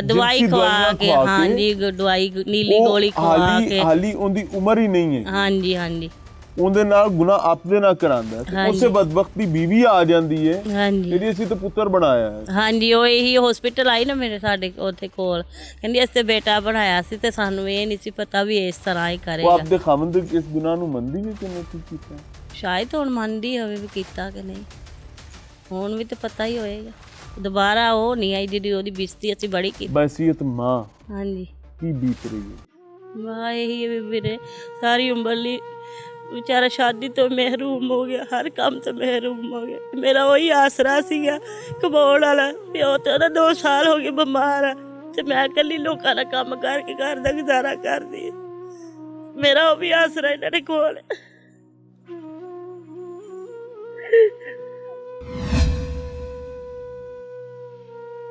ਦਵਾਈ ਖਵਾ ਕੇ, ਹਾਂਜੀ ਦਵਾਈ ਨੀਲੀ ਗੋਲੀ ਖਵਾ ਕੇ, ਹਾਲੀ ਉਹਦੀ ਉਮਰ ਹੀ ਨਹੀਂ ਹੈ। ਹਾਂਜੀ ਉਹਦੇ ਨਾਲ ਗੁਨਾਹ ਆਪਦੇ ਨਾਲ ਕਰਾਂਦਾ। ਉਸੇ ਬਦਬਖਤ ਦੀ ਬੀਵੀ ਆ ਜਾਂਦੀ ਹੈ, ਜਿਹੜੀ ਅਸੀਂ ਤਾਂ ਪੁੱਤਰ ਬਣਾਇਆ ਹੈ। ਹਾਂਜੀ, ਉਹ ਇਹੀ ਹਸਪੀਟਲ ਆਈ ਨਾ ਮੇਰੇ ਸਾਡੇ ਉੱਥੇ ਕੋਲ, ਕਹਿੰਦੀ ਅਸੀਂ ਤੇ ਬੇਟਾ ਬਣਾਇਆ ਸੀ ਤੇ ਸਾਨੂੰ ਇਹ ਨਹੀਂ ਸੀ ਪਤਾ ਵੀ ਇਸ ਤਰ੍ਹਾਂ ਹੀ ਕਰੇਗਾ। ਉਹ ਆਪਦੇ ਖਾਵੰਦ ਇਸ ਗੁਨਾਹ ਨੂੰ ਮੰਨਦੀ ਹੈ ਕਿ ਨਹੀਂ ਕੀਤਾ? ਸ਼ਾਇਦ ਹੁਣ ਮੰਨਦੀ ਹੋਵੇ ਵੀ ਕੀਤਾ ਕਿ ਨਹੀਂ, ਹੁਣ ਵੀ ਤੇ ਪਤਾ ਹੀ ਹੋਏਗਾ। ਦੁਬਾਰਾ ਉਹ ਨਹੀਂ ਆਈ ਜਿਹੜੀ ਉਹਦੀ ਬੇਇੱਜ਼ਤੀ ਅਸੀਂ ਬੜੀ ਕੀਤੀ। ਬੈਸੀਅਤ ਮਾਂ ਹਾਂਜੀ ਕੀ ਬੀਤ ਰਹੀ ਹੈ? ਮਾਂ ਇਹੀ ਵੀ ਵੀਰੇ ਸਾਰੀ ਉਮਰ ਲਈ ਵਿਚਾਰਾ ਸ਼ਾਦੀ ਤੋਂ ਮਹਿਰੂਮ ਹੋ ਗਿਆ, ਹਰ ਕੰਮ ਤੋਂ ਮਹਿਰੂਮ ਹੋ ਗਿਆ। ਮੇਰਾ ਉਹੀ ਆਸਰਾ ਸੀਗਾ ਕਮਾਉਣ ਵਾਲਾ। ਪਿਓ ਤੇ ਉਹਦਾ 2 ਸਾਲ ਹੋ ਗਏ ਬਿਮਾਰ ਆ ਤੇ ਮੈਂ ਇਕੱਲੀ ਲੋਕਾਂ ਦਾ ਕੰਮ ਕਰਕੇ ਘਰ ਦਾ ਗੁਜ਼ਾਰਾ ਕਰਦੀ। ਮੇਰਾ ਉਹ ਵੀ ਆਸਰਾ ਇਹਨਾਂ ਦੇ ਕੋਲ।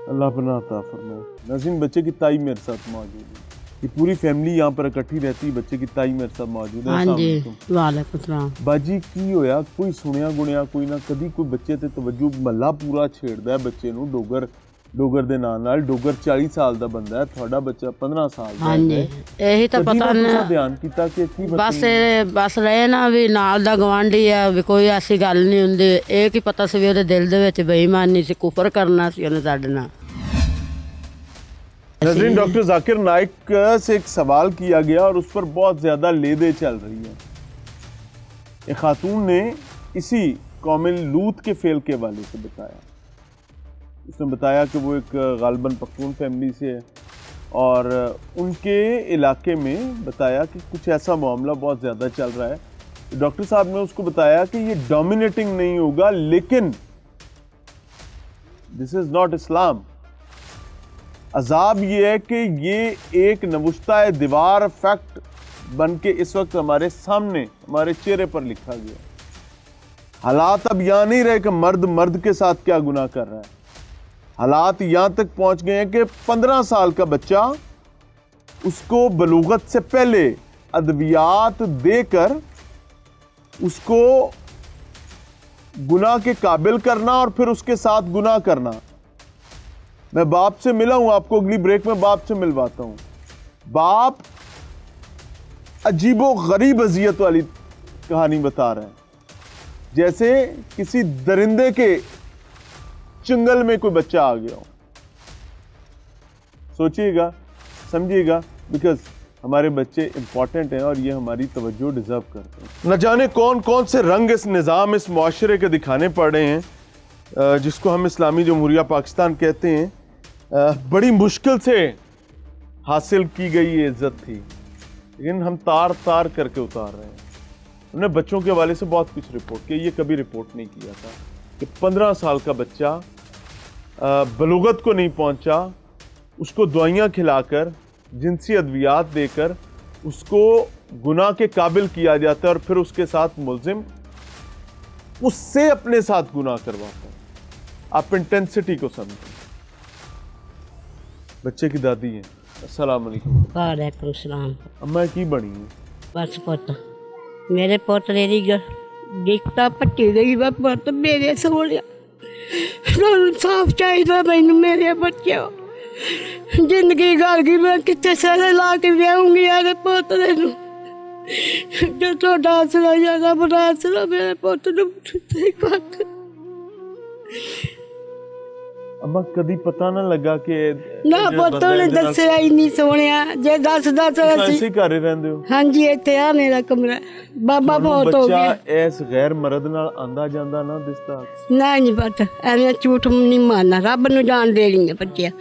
अल्लाह अपना अता फरमाए। नाज़रीन, बच्चे की ताई मेरे साथ मौजूद है, ये पूरी फैमिली यहाँ पर इकट्ठी रहती है, बच्चे की ताई मेरे साथ मौजूद है। हाँ जी, वालेकुम सलाम। बाजी की होया, कोई सुनिया गुनिया कोई ना कदी कोई बच्चे ते तवज्जो महला पूरा छेड़दा है बच्चे नूं डोगर दे नाल डोगर 40 साल दा बंदा है, थोड़ा बच्चा 15 साल दा हाँ जी, यही तो पता नहीं ध्यान कीता कि की बस रहे ना भी नाल दा गवांढी है भी कोई ऐसी गल नहीं हुंदी। ਇਹ ਕੀ ਪਤਾ ਸੀ ਵੀ ਉਹਦੇ ਦਿਲ ਦੇ ਵਿੱਚ ਬੇਈਮਾਨੀ ਸੀ, ਕੁਫਰ करना ਸੀ ਉਹਨੇ ਸਾਡੇ ਨਾਲ। नाज़रीन, डॉक्टर जाकिर नाइक से एक सवाल किया गया और उस पर बहुत ज़्यादा लेदे चल रही है। एक खातून ने इसी कौमिल लूत के फेल के हवाले से बताया। उसने बताया कि वो एक गालबन पख्तून फैमिली से है और उनके इलाके में बताया कि कुछ ऐसा मामला बहुत ज़्यादा चल रहा है। तो डॉक्टर साहब ने उसको बताया कि ये डोमिनेटिंग नहीं होगा, लेकिन दिस इज़ नॉट इस्लाम। अजाब ये है कि ये एक नवुश्ता दीवार फैक्ट बन के इस वक्त हमारे सामने हमारे चेहरे पर लिखा गया। हालात अब यहाँ नहीं रहे कि मर्द के साथ क्या गुनाह कर रहा है, हालात यहाँ तक पहुँच गए हैं कि 15 साल का बच्चा उसको बलूगत से पहले अद्वियात देकर उसको गुनाह के काबिल करना और फिर उसके साथ गुनाह करना। मैं बाप से मिला हूं, आपको अगली ब्रेक में बाप से मिलवाता हूं। बाप अजीबो गरीब अजियत वाली कहानी बता रहे हैं, जैसे किसी दरिंदे के चंगल में कोई बच्चा आ गया हो। सोचिएगा, समझिएगा, बिकॉज हमारे बच्चे इंपॉर्टेंट हैं और ये हमारी तवज्जो डिजर्व करते हैं। न जाने कौन कौन से रंग इस निज़ाम इस मुआशरे के दिखाने पड़ रहे हैं, जिसको हम इस्लामी जमहूरिया पाकिस्तान कहते हैं। बड़ी मुश्किल से हासिल की गई ये इज़्ज़त थी, लेकिन हम तार तार करके उतार रहे हैं। हमने बच्चों के हवाले से बहुत कुछ रिपोर्ट किया, ये कभी रिपोर्ट नहीं किया था कि 15 साल का बच्चा बलूगत को नहीं पहुंचा, उसको दवाइयाँ खिलाकर जिनसी अद्वियात देकर उसको गुनाह के काबिल किया जाता है और फिर उसके साथ मुल्जिम उससे अपने साथ गुनाह करवाता है। आप इंटेंसिटी को समझें। बच्चे की दादी है। अस्सलाम वालेकुम। वालेकुम सलाम। अम्मा की बनी है? बस पुत मेरे पोतरे दी गिफ्टा पट्टी गई वा पुत मेरे सोनिया साफ चाहिए मैनू मेरे बच्चे जिंदगी गल गई मैं कितने सारे ला के ब्याहूंगी यार पोतरे नू जो तो डांस ला जाएगा बनास ला मेरे पुत नू सही बात। अम्मा कदी पता ना लगा कि ना पुत ने दसिया ही नहीं सोनिया जे दस ऐसे घर रहंदे हो? हाँ जी, इत्थे आ मेरा कमरा, बाबा बहुत हो गया। बच्चा इस गैर मर्द नाल आंदा जांदा ना दिसदा? ना नहीं पता, एवें झूठ नहीं मारना, रब नूं जान देनी है बच्चिया।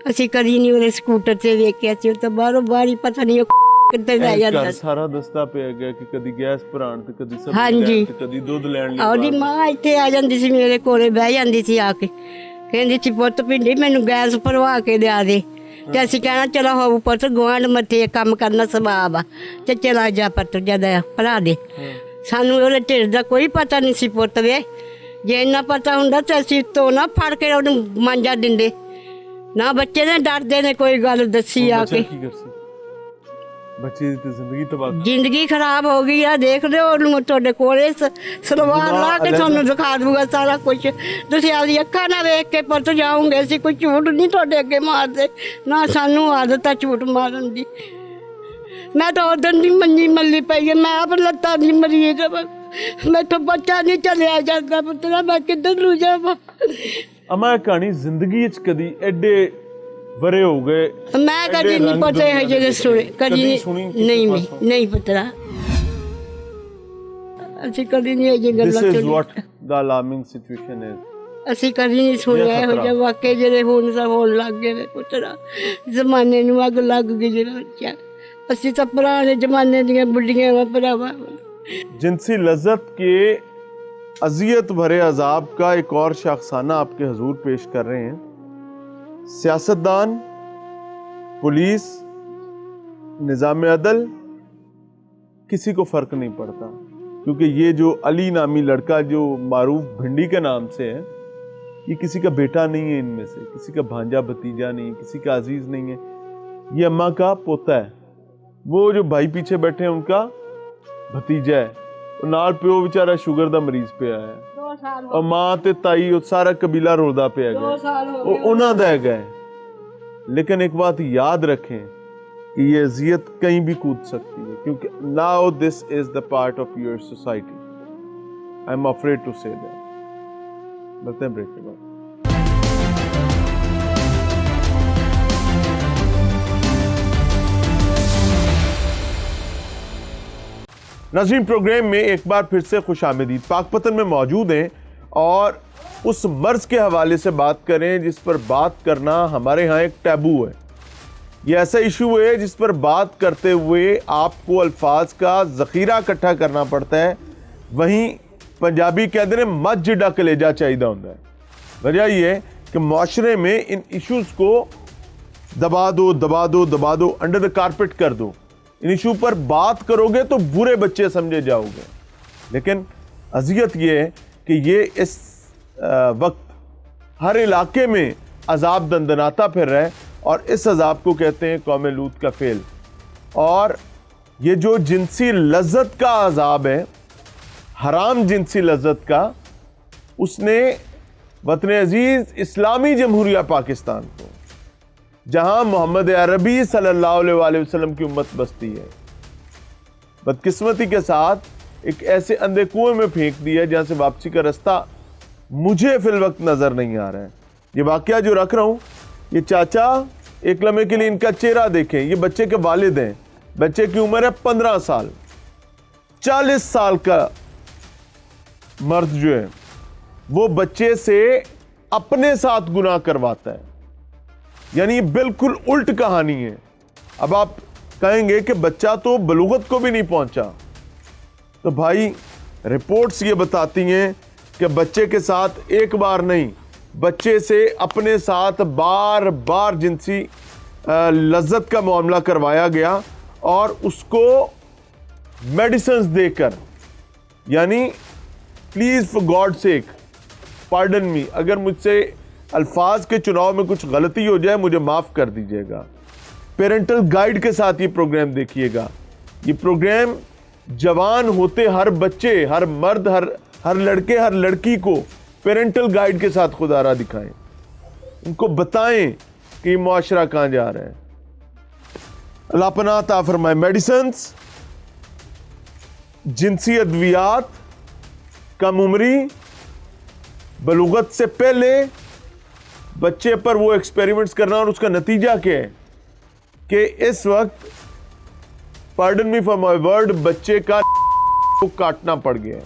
असीं कदी नहीं ਉਹਦੇ ਸਕੂਟਰ ਤੇ ਵੇਖਿਆ ਸੀ, ਤਾਂ ਬਾਹਰੋਂ ਬਾਹਰ ਹੀ ਪਤਾ ਨਹੀਂ ਕਿੱਥੇ ਲੈ ਜਾਂਦਾ। ਸਾਰਾ ਦਸਤਾ ਪਿਆ ਗਿਆ ਕਿ ਕਦੀ ਗੈਸ ਭਰਾਣ ਤੇ ਕਦੀ ਸਬਜ਼ੀ ਹਾਂਜੀ ਲੈਣ ਤੇ ਕਦੀ ਦੁੱਧ ਲੈਣ ਲਈ। ਉਹਦੀ ਮਾਂ ਇੱਥੇ ਆ ਜਾਂਦੀ ਸੀ ਮੇਰੇ ਕੋਲੇ, ਬਹਿ ਜਾਂਦੀ ਸੀ ਆ ਕੇ, ਕਹਿੰਦੀ ਸੀ ਪੁੱਤ ਭਿੰਡੀ ਮੈਨੂੰ ਗੈਸ ਭਰਵਾ ਕੇ ਲਿਆ ਦੇ। ਤੇ ਅਸੀਂ ਕਹਿਣਾ ਚਲੋ ਹੋ ਪੁੱਤ ਗੁਆਂਢ ਮੱਥੇ ਕੰਮ ਕਰਨਾ ਸਵਾਬ ਆ, ਤੇ ਚਲਾ ਜਾ ਪੁੱਤ ਜਦ ਭਰਾ ਦੇ। ਸਾਨੂੰ ਉਹਦੇ ਢਿੱਡ ਦਾ ਕੋਈ ਪਤਾ ਨਹੀਂ ਸੀ ਪੁੱਤ ਵੇ, ਜੇ ਇੰਨਾ ਪਤਾ ਹੁੰਦਾ ਤਾਂ ਅਸੀਂ ਤੋਂ ਨਾ ਫੜ ਕੇ ਉਹਨੂੰ ਮਾਂਜਾ ਦਿੰਦੇ ਨਾ। ਬੱਚੇ ਨੇ ਡਰਦੇ ਨੇ ਕੋਈ ਗੱਲ ਦੱਸੀ ਆ ਕੇ। ਬੱਚੇ ਦੀ ਤੇ ਜ਼ਿੰਦਗੀ ਤਬਾਹ, ਜ਼ਿੰਦਗੀ ਖਰਾਬ ਹੋ ਗਈ ਆ। ਦੇਖ ਲਿਓ ਉਹਨੂੰ ਤੁਹਾਡੇ ਕੋਲੇ ਸਲਵਾਰ ਲਾ ਕੇ ਤੁਹਾਨੂੰ ਦਿਖਾ ਦੂਗਾ ਸਾਰਾ ਕੁਝ। ਤੁਸੀਂ ਆਪਦੀ ਅੱਖਾਂ ਨਾਲ ਵੇਖ ਕੇ ਪੁੱਤ ਜਾਓਗੇ। ਅਸੀਂ ਕੋਈ ਝੂਠ ਨਹੀਂ ਤੁਹਾਡੇ ਅੱਗੇ ਮਾਰਦੇ, ਨਾ ਸਾਨੂੰ ਆਦਤ ਆ ਝੂਠ ਮਾਰਨ ਦੀ। ਮੈਂ ਤਾਂ ਉਦੋਂ ਦੀ ਮੰਜੀ ਮੱਲੀ ਪਈ, ਮੈਂ ਆਪ ਲੱਤਾਂ ਦੀ ਮਰੀਜ਼, ਮੈਥੋਂ ਬੱਚਾ ਨਹੀਂ ਚੱਲਿਆ ਜਾਂਦਾ ਪੁੱਤਰਾ, ਮੈਂ ਕਿੱਧਰ ਨੂੰ ਜਾਵਾਂ। ਅਮਾ ਕਹਾਣੀ ਜ਼ਿੰਦਗੀ ਵਿੱਚ ਕਦੀ ਐਡੇ बड़े हो गए मैं कभी नहीं पता है जे सुने कभी नहीं नहीं पता ਅਸੀਂ ਕਦੀ ਨਹੀਂ ਇਹ ਗੱਲਾਂ This is what the alarming situation is. ਅਸੀਂ ਕਦੀ ਨਹੀਂ ਸੁਣਿਆ ਇਹੋ ਜਿਹੇ ਵਾਕੇ ਜਿਹੜੇ ਹੁਣ ਸਭ ਹੋਣ ਲੱਗ ਗਏ ਨੇ ਪੁੱਤਰਾ। ਜ਼ਮਾਨੇ ਨੂੰ ਅੱਗ ਲੱਗ ਗਈ ਜਿਹੜਾ ਬੱਚਾ। ਅਸੀਂ ਤਾਂ ਪੁਰਾਣੇ ਜ਼ਮਾਨੇ ਦੀਆਂ ਬੁੱਢੀਆਂ ਵਾ ਭਰਾਵਾ। जिनसी लज्जत के अजियत भरे अजाब का एक और शाखसाना आपके हजूर पेश कर रहे हैं। सियासतदान, पुलिस, निज़ाम अदल, किसी को फ़र्क नहीं पड़ता। क्योंकि ये जो अली नामी लड़का जो मारूफ भिंडी के नाम से है, ये किसी का बेटा नहीं है, इनमें से किसी का भांजा भतीजा नहीं, किसी का अजीज नहीं है, ये अम्मा का पोता है। वो जो भाई पीछे बैठे हैं उनका भतीजा है। और नाल प्यो बेचारा शुगर दा मरीज पे आया है, और मां ते ताई और सारा कबीला रोदा पे आ गया, उन्हां दा है। लेकिन एक बात याद रखें कि ये अजियत कहीं भी कूद सकती है, क्योंकि now this is the part of your society. I am afraid to say that. मिलते हैं ब्रेक के बाद। नाज़रीन, प्रोग्राम में एक बार फिर से खुशामदीद। पाकपतन में मौजूद हैं और उस मर्ज के हवाले से बात करें जिस पर बात करना हमारे यहाँ एक टैबू है। ये ऐसा इशू है जिस पर बात करते हुए आपको अल्फाज का ज़ख़ीरा इकट्ठा करना पड़ता है। वहीं पंजाबी कहते हैं मज जिड्डा कलेजा चाहिए होता है। वजह यह है कि माशरे में इन इशूज़ को दबा दो दबा दो दबा दो, अंडर द कारपेट कर दो। इन इशू पर बात करोगे तो बुरे बच्चे समझे जाओगे। लेकिन अजियत ये है कि ये इस वक्त हर इलाके में अजाब दंदनाता फिर रहा है, और इस अजाब को कहते हैं कौम लूत का फेल। और ये जो जिनसी लज्जत का अजाब है, हराम जिनसी लज्जत का, उसने वतन अजीज इस्लामी जमहूरिया पाकिस्तान को, जहां मोहम्मद अरबी सल्लल्लाहु अलैहि वसल्लम की उम्मत बसती है, बदकिस्मती के साथ एक ऐसे अंधे कुएं में फेंक दिया जहां से वापसी का रास्ता मुझे फिल वक्त नजर नहीं आ रहा है। ये वाकया जो रख रहा हूं, ये चाचा, एक लम्हे के लिए इनका चेहरा देखें। ये बच्चे के वालिद हैं। बच्चे की उम्र है 15 साल। 40 साल का मर्द जो है वो बच्चे से अपने साथ गुनाह करवाता है। यानी बिल्कुल उल्ट कहानी है। अब आप कहेंगे कि बच्चा तो बलूगत को भी नहीं पहुंचा, तो भाई रिपोर्ट्स ये बताती हैं कि बच्चे के साथ एक बार नहीं, बच्चे से अपने साथ बार बार जिनसी लज्जत का मामला करवाया गया, और उसको मेडिसिन्स देकर। यानी please for God sake pardon me, अगर मुझसे अल्फाज के चुनाव में कुछ गलती हो जाए मुझे माफ़ कर दीजिएगा। पेरेंटल गाइड के साथ ये प्रोग्राम देखिएगा। ये प्रोग्राम जवान होते हर बच्चे, हर मर्द, हर लड़के, हर लड़की को पेरेंटल गाइड के साथ खुदारा दिखाएं, उनको बताएं कि मुआशरा कहाँ जा रहा है। अल्लाह पनाह अता फरमाए। मेडिसिन्स, जिनसी अद्वियात, कम उम्री, बलूगत से पहले बच्चे पर वो एक्सपेरिमेंट्स करना, और उसका नतीजा क्या है कि इस वक्त, pardon me for my word, बच्चे का काटना पड़ गया।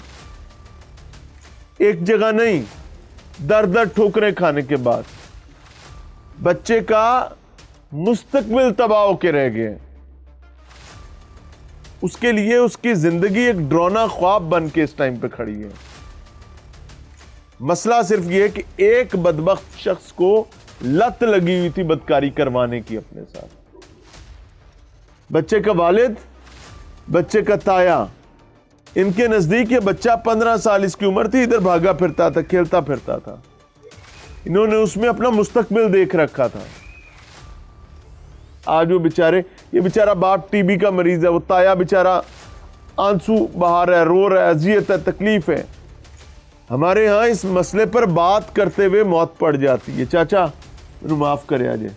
एक जगह नहीं, दर दर ठोकरें खाने के बाद बच्चे का मुस्तकबिल तबाह होके रह गए। उसके लिए उसकी जिंदगी एक डरावना ख्वाब बन के इस टाइम पे खड़ी है। मसला सिर्फ ये है कि एक बदबख्त शख्स को लत लगी हुई थी बदकारी करवाने की अपने साथ। बच्चे का वालिद, बच्चे का ताया, इनके नजदीक ये बच्चा 15 साल इसकी उम्र थी, इधर भागा फिरता था, खेलता फिरता था। इन्होंने उसमें अपना मुस्तकबिल देख रखा था। आज वो बेचारे, ये बेचारा बाप टीबी का मरीज है, वो ताया बेचारा आंसू बहा रहा है, रो रहा है, अजियत है, तकलीफ है। हमारे यहाँ इस मसले पर बात करते हुए मौत पड़ जाती है। चाचा मैनू माफ करे अजे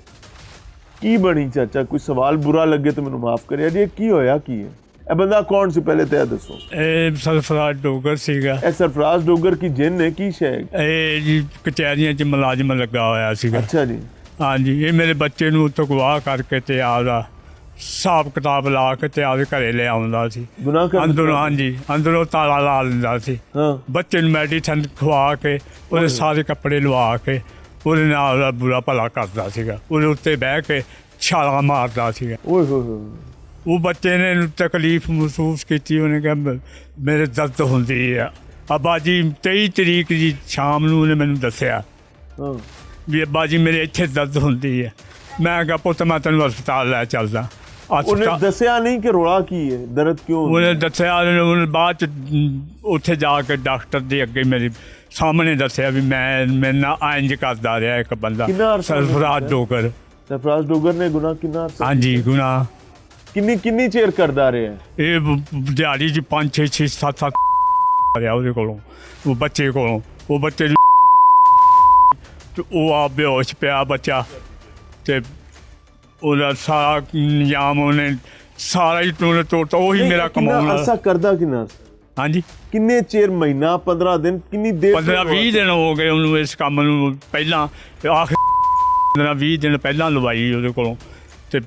की बनी, चाचा कोई सवाल बुरा लगे तो मैनू माफ करे अजे, की होया की है? ਇਹ ਬੰਦਾ ਕੌਣ ਸੀ ਪਹਿਲੇ ਤੇ ਦੱਸੋ। ਇਹ ਸਰਫਰਾਜ਼ ਡੋਗਰ ਸੀਗਾ। ਇਹ ਸਰਫਰਾਜ਼ ਡੋਗਰ ਕੀ ਜਿੰਨ ਹੈ ਕੀ ਸ਼ੈ? ਇਹ ਜੀ ਕਚਹਿਰੀਆਂ 'ਚ ਮੁਲਾਜ਼ਮ ਲੱਗਾ ਹੋਇਆ ਸੀਗਾ। ਅੱਛਾ ਜੀ। ਹਾਂਜੀ, ਇਹ ਮੇਰੇ ਬੱਚੇ ਨੂੰ ਉੱਥੋਂ ਗਵਾਹ ਕਰਕੇ ਤੇ ਆਪਦਾ ਹਿਸਾਬ ਕਿਤਾਬ ਲਾ ਕੇ ਤੇ ਆਪਦੇ ਘਰੇ ਲੈ ਆਉਂਦਾ ਸੀ। ਗੁਨਾਹ ਕਰ ਅੰਦਰੋਂ, ਹਾਂਜੀ ਅੰਦਰੋਂ ਤਾਲਾ ਲਾ ਦਿੰਦਾ ਸੀ। ਹਾਂ। ਬੱਚੇ ਨੂੰ ਮੈਡੀਸਨ ਖਵਾ ਕੇ ਉਹਦੇ ਸਾਰੇ ਕੱਪੜੇ ਲਵਾ ਕੇ ਉਹਦੇ ਨਾਲ ਦਾ ਬੁਰਾ ਭਲਾ ਕਰਦਾ ਸੀਗਾ। ਉਹਦੇ ਉੱਤੇ ਬਹਿ ਕੇ ਛਾਲਾਂ ਮਾਰਦਾ ਸੀਗਾ। ਓਏ ਹੋਏ ਹੋਏ। ਉਹ ਬੱਚੇ ਨੇ ਤਕਲੀਫ ਮਹਿਸੂਸ ਕੀਤੀ। ਉਹਨੇ ਕਿਹਾ ਮੇਰੇ ਦਰਦ ਹੁੰਦੀ ਆ। ਅੱਬਾ ਜੀ 23 ਤਰੀਕ ਦੀ ਸ਼ਾਮ ਨੂੰ ਉਹਨੇ ਮੈਨੂੰ ਦੱਸਿਆ ਵੀ ਅੱਬਾ ਜੀ ਮੇਰੇ ਇੱਥੇ ਦਰਦ ਹੁੰਦੀ ਹੈ। ਮੈਂ ਕਿਹਾ ਪੁੱਤ ਮੈਂ ਤੈਨੂੰ ਹਸਪਤਾਲ ਲੈ ਚੱਲਦਾ। ਉਹਨੇ ਦੱਸਿਆ ਨਹੀਂ ਕਿ ਰੋਲਾ ਕੀ ਹੈ, ਦਰਦ ਕਿਉਂ ਹੁੰਦਾ? ਉਹਨੇ ਦੱਸਿਆ, ਉਹਨੇ ਬਾਅਦ ਚ ਉੱਥੇ ਜਾ ਕੇ ਡਾਕਟਰ ਦੇ ਅੱਗੇ ਮੇਰੇ ਸਾਹਮਣੇ ਦੱਸਿਆ ਵੀ ਮੇਰੇ ਨਾਲ ਇੰਜ ਕਰਦਾ ਰਿਹਾ ਇੱਕ ਬੰਦਾ, ਕਿੰਨਾ ਅਰਸਾ ਸਰਫਰਾਜ਼ ਡੋਗਰ। ਸਰਫਰਾਜ਼ ਡੋਗਰ ਨੇ ਗੁਨਾਹ ਕਿੰਨਾ ਅਰਸਾ? ਹਾਂਜੀ ਗੁਨਾਹ ਕਿੰਨੀ ਚਿਰ ਕਰਦਾ ਰਿਹਾ? ਇਹ ਦਿਹਾੜੀ 'ਚ 5 6 7 ਰਿਹਾ ਉਹਦੇ ਕੋਲੋਂ, ਉਹ ਬੱਚੇ ਕੋਲੋਂ। ਉਹ ਬੱਚੇ ਤੇ ਉਹ ਆ ਬੇਹੋਸ਼ ਪਿਆ ਬੱਚਾ, ਤੇ ਉਹਦਾ ਸਾਰਾ ਨਿਯਾਮ ਉਹਨੇ ਸਾਰਾ ਹੀ ਤੋੜਤਾ। ਉਹੀ ਮੇਰਾ ਕਮਾਉਣ ਅਰਸਾ ਵਾਲਾ। ਕਰਦਾ ਕਿੰਨਾ? ਹਾਂਜੀ ਕਿੰਨੇ ਚਿਰ, ਮਹੀਨਾ, 15 ਦਿਨ, ਕਿੰਨੀ ਦੇਰ? 15-20 ਦਿਨ ਹੋ ਗਏ ਉਹਨੂੰ ਇਸ ਕੰਮ ਨੂੰ। ਪਹਿਲਾਂ ਆਖਿਰ 15-20 ਦਿਨ ਪਹਿਲਾਂ ਲਵਾਈ ਉਹਦੇ ਕੋਲੋਂ। ਤੇ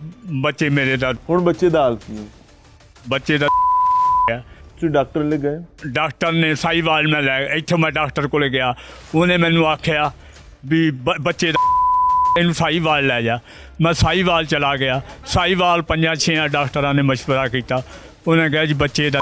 ਬੱਚੇ ਮੇਰੇ ਦਾ, ਹੁਣ ਬੱਚੇ ਦਾ ਹਾਲ ਕੀ ਹੈ? ਬੱਚੇ ਦਾ ਤੁਸੀਂ ਡਾਕਟਰ ਲੈ ਗਏ? ਡਾਕਟਰ ਨੇ ਸਾਈਵਾਲ ਮੈਂ ਲੈ, ਇੱਥੋਂ ਮੈਂ ਡਾਕਟਰ ਕੋਲ ਗਿਆ, ਉਹਨੇ ਮੈਨੂੰ ਆਖਿਆ ਵੀ ਬੱਚੇ ਦਾ ਇਹਨੂੰ ਸਾਈਵਾਲ ਲੈ ਜਾ। ਮੈਂ ਸਾਈਵਾਲ ਚਲਾ ਗਿਆ। ਸਾਈਵਾਲ 5-6 ਡਾਕਟਰਾਂ ਨੇ ਮਸ਼ਵਰਾ ਕੀਤਾ। ਉਹਨੇ ਕਿਹਾ ਜੀ ਬੱਚੇ ਦਾ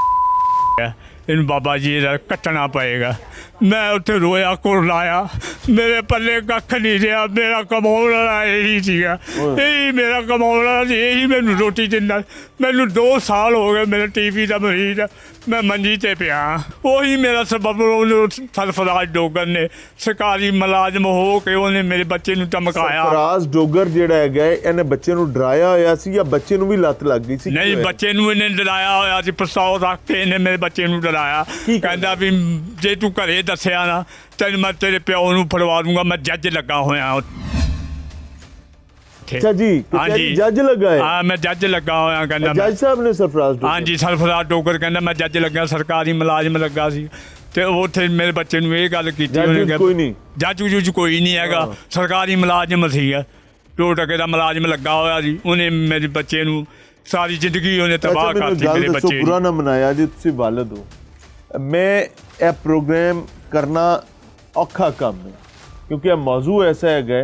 ਇਹਨੂੰ ਬਾਬਾ ਜੀ ਇਹਦਾ ਕੱਟਣਾ ਪਏਗਾ। ਮੈਂ ਉੱਥੇ ਰੋਇਆ, ਕੁਰਲਾਇਆ, ਮੇਰੇ ਪੱਲੇ ਕੱਖ ਨਹੀਂ ਰਿਹਾ। ਮੇਰਾ ਕਮਾਉਣ ਵਾਲਾ ਇਹੀ ਸੀਗਾ, ਇਹੀ ਮੇਰਾ ਕਮਾਉਣ ਵਾਲਾ ਸੀ, ਇਹੀ ਮੈਨੂੰ ਰੋਟੀ ਦਿੰਦਾ। ਮੈਨੂੰ 2 ਸਾਲ ਹੋ ਗਏ ਮੇਰੇ ਟੀਵੀ ਦਾ ਮਰੀਜ਼, ਮੈਂ ਮੰਜੀ 'ਤੇ ਪਿਆ। ਉਹੀ ਮੇਰਾ ਸਬਬ ਉਹਨੂੰ ਸਰਫਰਾਜ਼ ਡੋਗਰ ਨੇ, ਸਰਕਾਰੀ ਮੁਲਾਜ਼ਮ ਹੋ ਕੇ ਉਹਨੇ ਮੇਰੇ ਬੱਚੇ ਨੂੰ ਧਮਕਾਇਆ। ਸਰਫਰਾਜ਼ ਡੋਗਰ ਜਿਹੜਾ ਹੈਗਾ, ਇਹਨੇ ਬੱਚੇ ਨੂੰ ਡਰਾਇਆ ਹੋਇਆ ਸੀ ਜਾਂ ਬੱਚੇ ਨੂੰ ਵੀ ਲੱਤ ਲੱਗ ਗਈ ਸੀ? ਨਹੀਂ, ਬੱਚੇ ਨੂੰ ਇਹਨੇ ਡਰਾਇਆ ਹੋਇਆ ਸੀ। ਪਿਸਤੌਲ ਰੱਖ ਕੇ ਇਹਨੇ ਮੇਰੇ ਬੱਚੇ ਨੂੰ ਡਰਾਇਆ। ਕਹਿੰਦਾ ਵੀ ਜੇ ਤੂੰ ਘਰੇ ਦੱਸਿਆ ਨਾ ਤੈਨੂੰ ਮੈਂ ਤੇਰੇ ਪਿਓ ਨੂੰ ਫੜਵਾ ਦੂੰਗਾ। ਮੈਂ ਜੱਜ ਲੱਗਾ ਹੋਇਆ। ਅੱਛਾ ਜੀ, ਹਾਂਜੀ ਜੱਜ ਲੱਗਾ ਹੈ? ਹਾਂ, ਮੈਂ ਜੱਜ ਲੱਗਾ ਹੋਇਆ। ਕਹਿੰਦਾ ਜੱਜ ਸਾਹਿਬ ਨੇ ਸਰਫਰਾਜ਼ ਡੋਗਰ? ਹਾਂਜੀ, ਸਰਫਰਾਜ਼ ਡੋਗਰ ਕਹਿੰਦਾ ਮੈਂ ਜੱਜ ਲੱਗਾ, ਸਰਕਾਰੀ ਮੁਲਾਜ਼ਮ ਲੱਗਾ ਸੀ। ਤੇ ਉੱਥੇ ਮੇਰੇ ਬੱਚੇ ਨੂੰ ਇਹ ਗੱਲ ਕੀਤੀ ਉਹਨੇ, ਕੋਈ ਨਹੀਂ ਜੱਜ ਜੁੱਜ ਕੋਈ ਨਹੀਂ ਹੈਗਾ, ਸਰਕਾਰੀ ਮੁਲਾਜ਼ਮ ਸੀਗਾ, 2 ਟਕੇ ਦਾ ਮੁਲਾਜ਼ਮ ਲੱਗਾ ਹੋਇਆ ਸੀ। ਉਹਨੇ ਮੇਰੇ ਬੱਚੇ ਨੂੰ ਸਾਰੀ ਜ਼ਿੰਦਗੀ ਉਹਨੇ ਤਬਾਹ ਕਰਤੀ। ਮੇਰੇ ਬੱਚੇ ਬੁਰਾ ਨਾ ਮਨਾਇਆ ਜੀ, ਤੁਸੀਂ ਵਾਲਦ ਹੋ। ਮੈਂ ਇਹ ਪ੍ਰੋਗਰਾਮ ਕਰਨਾ ਔਖਾ ਕੰਮ ਹੈ ਕਿਉਂਕਿ ਇਹ ਮੌਜੂ ਐਸਾ ਹੈਗਾ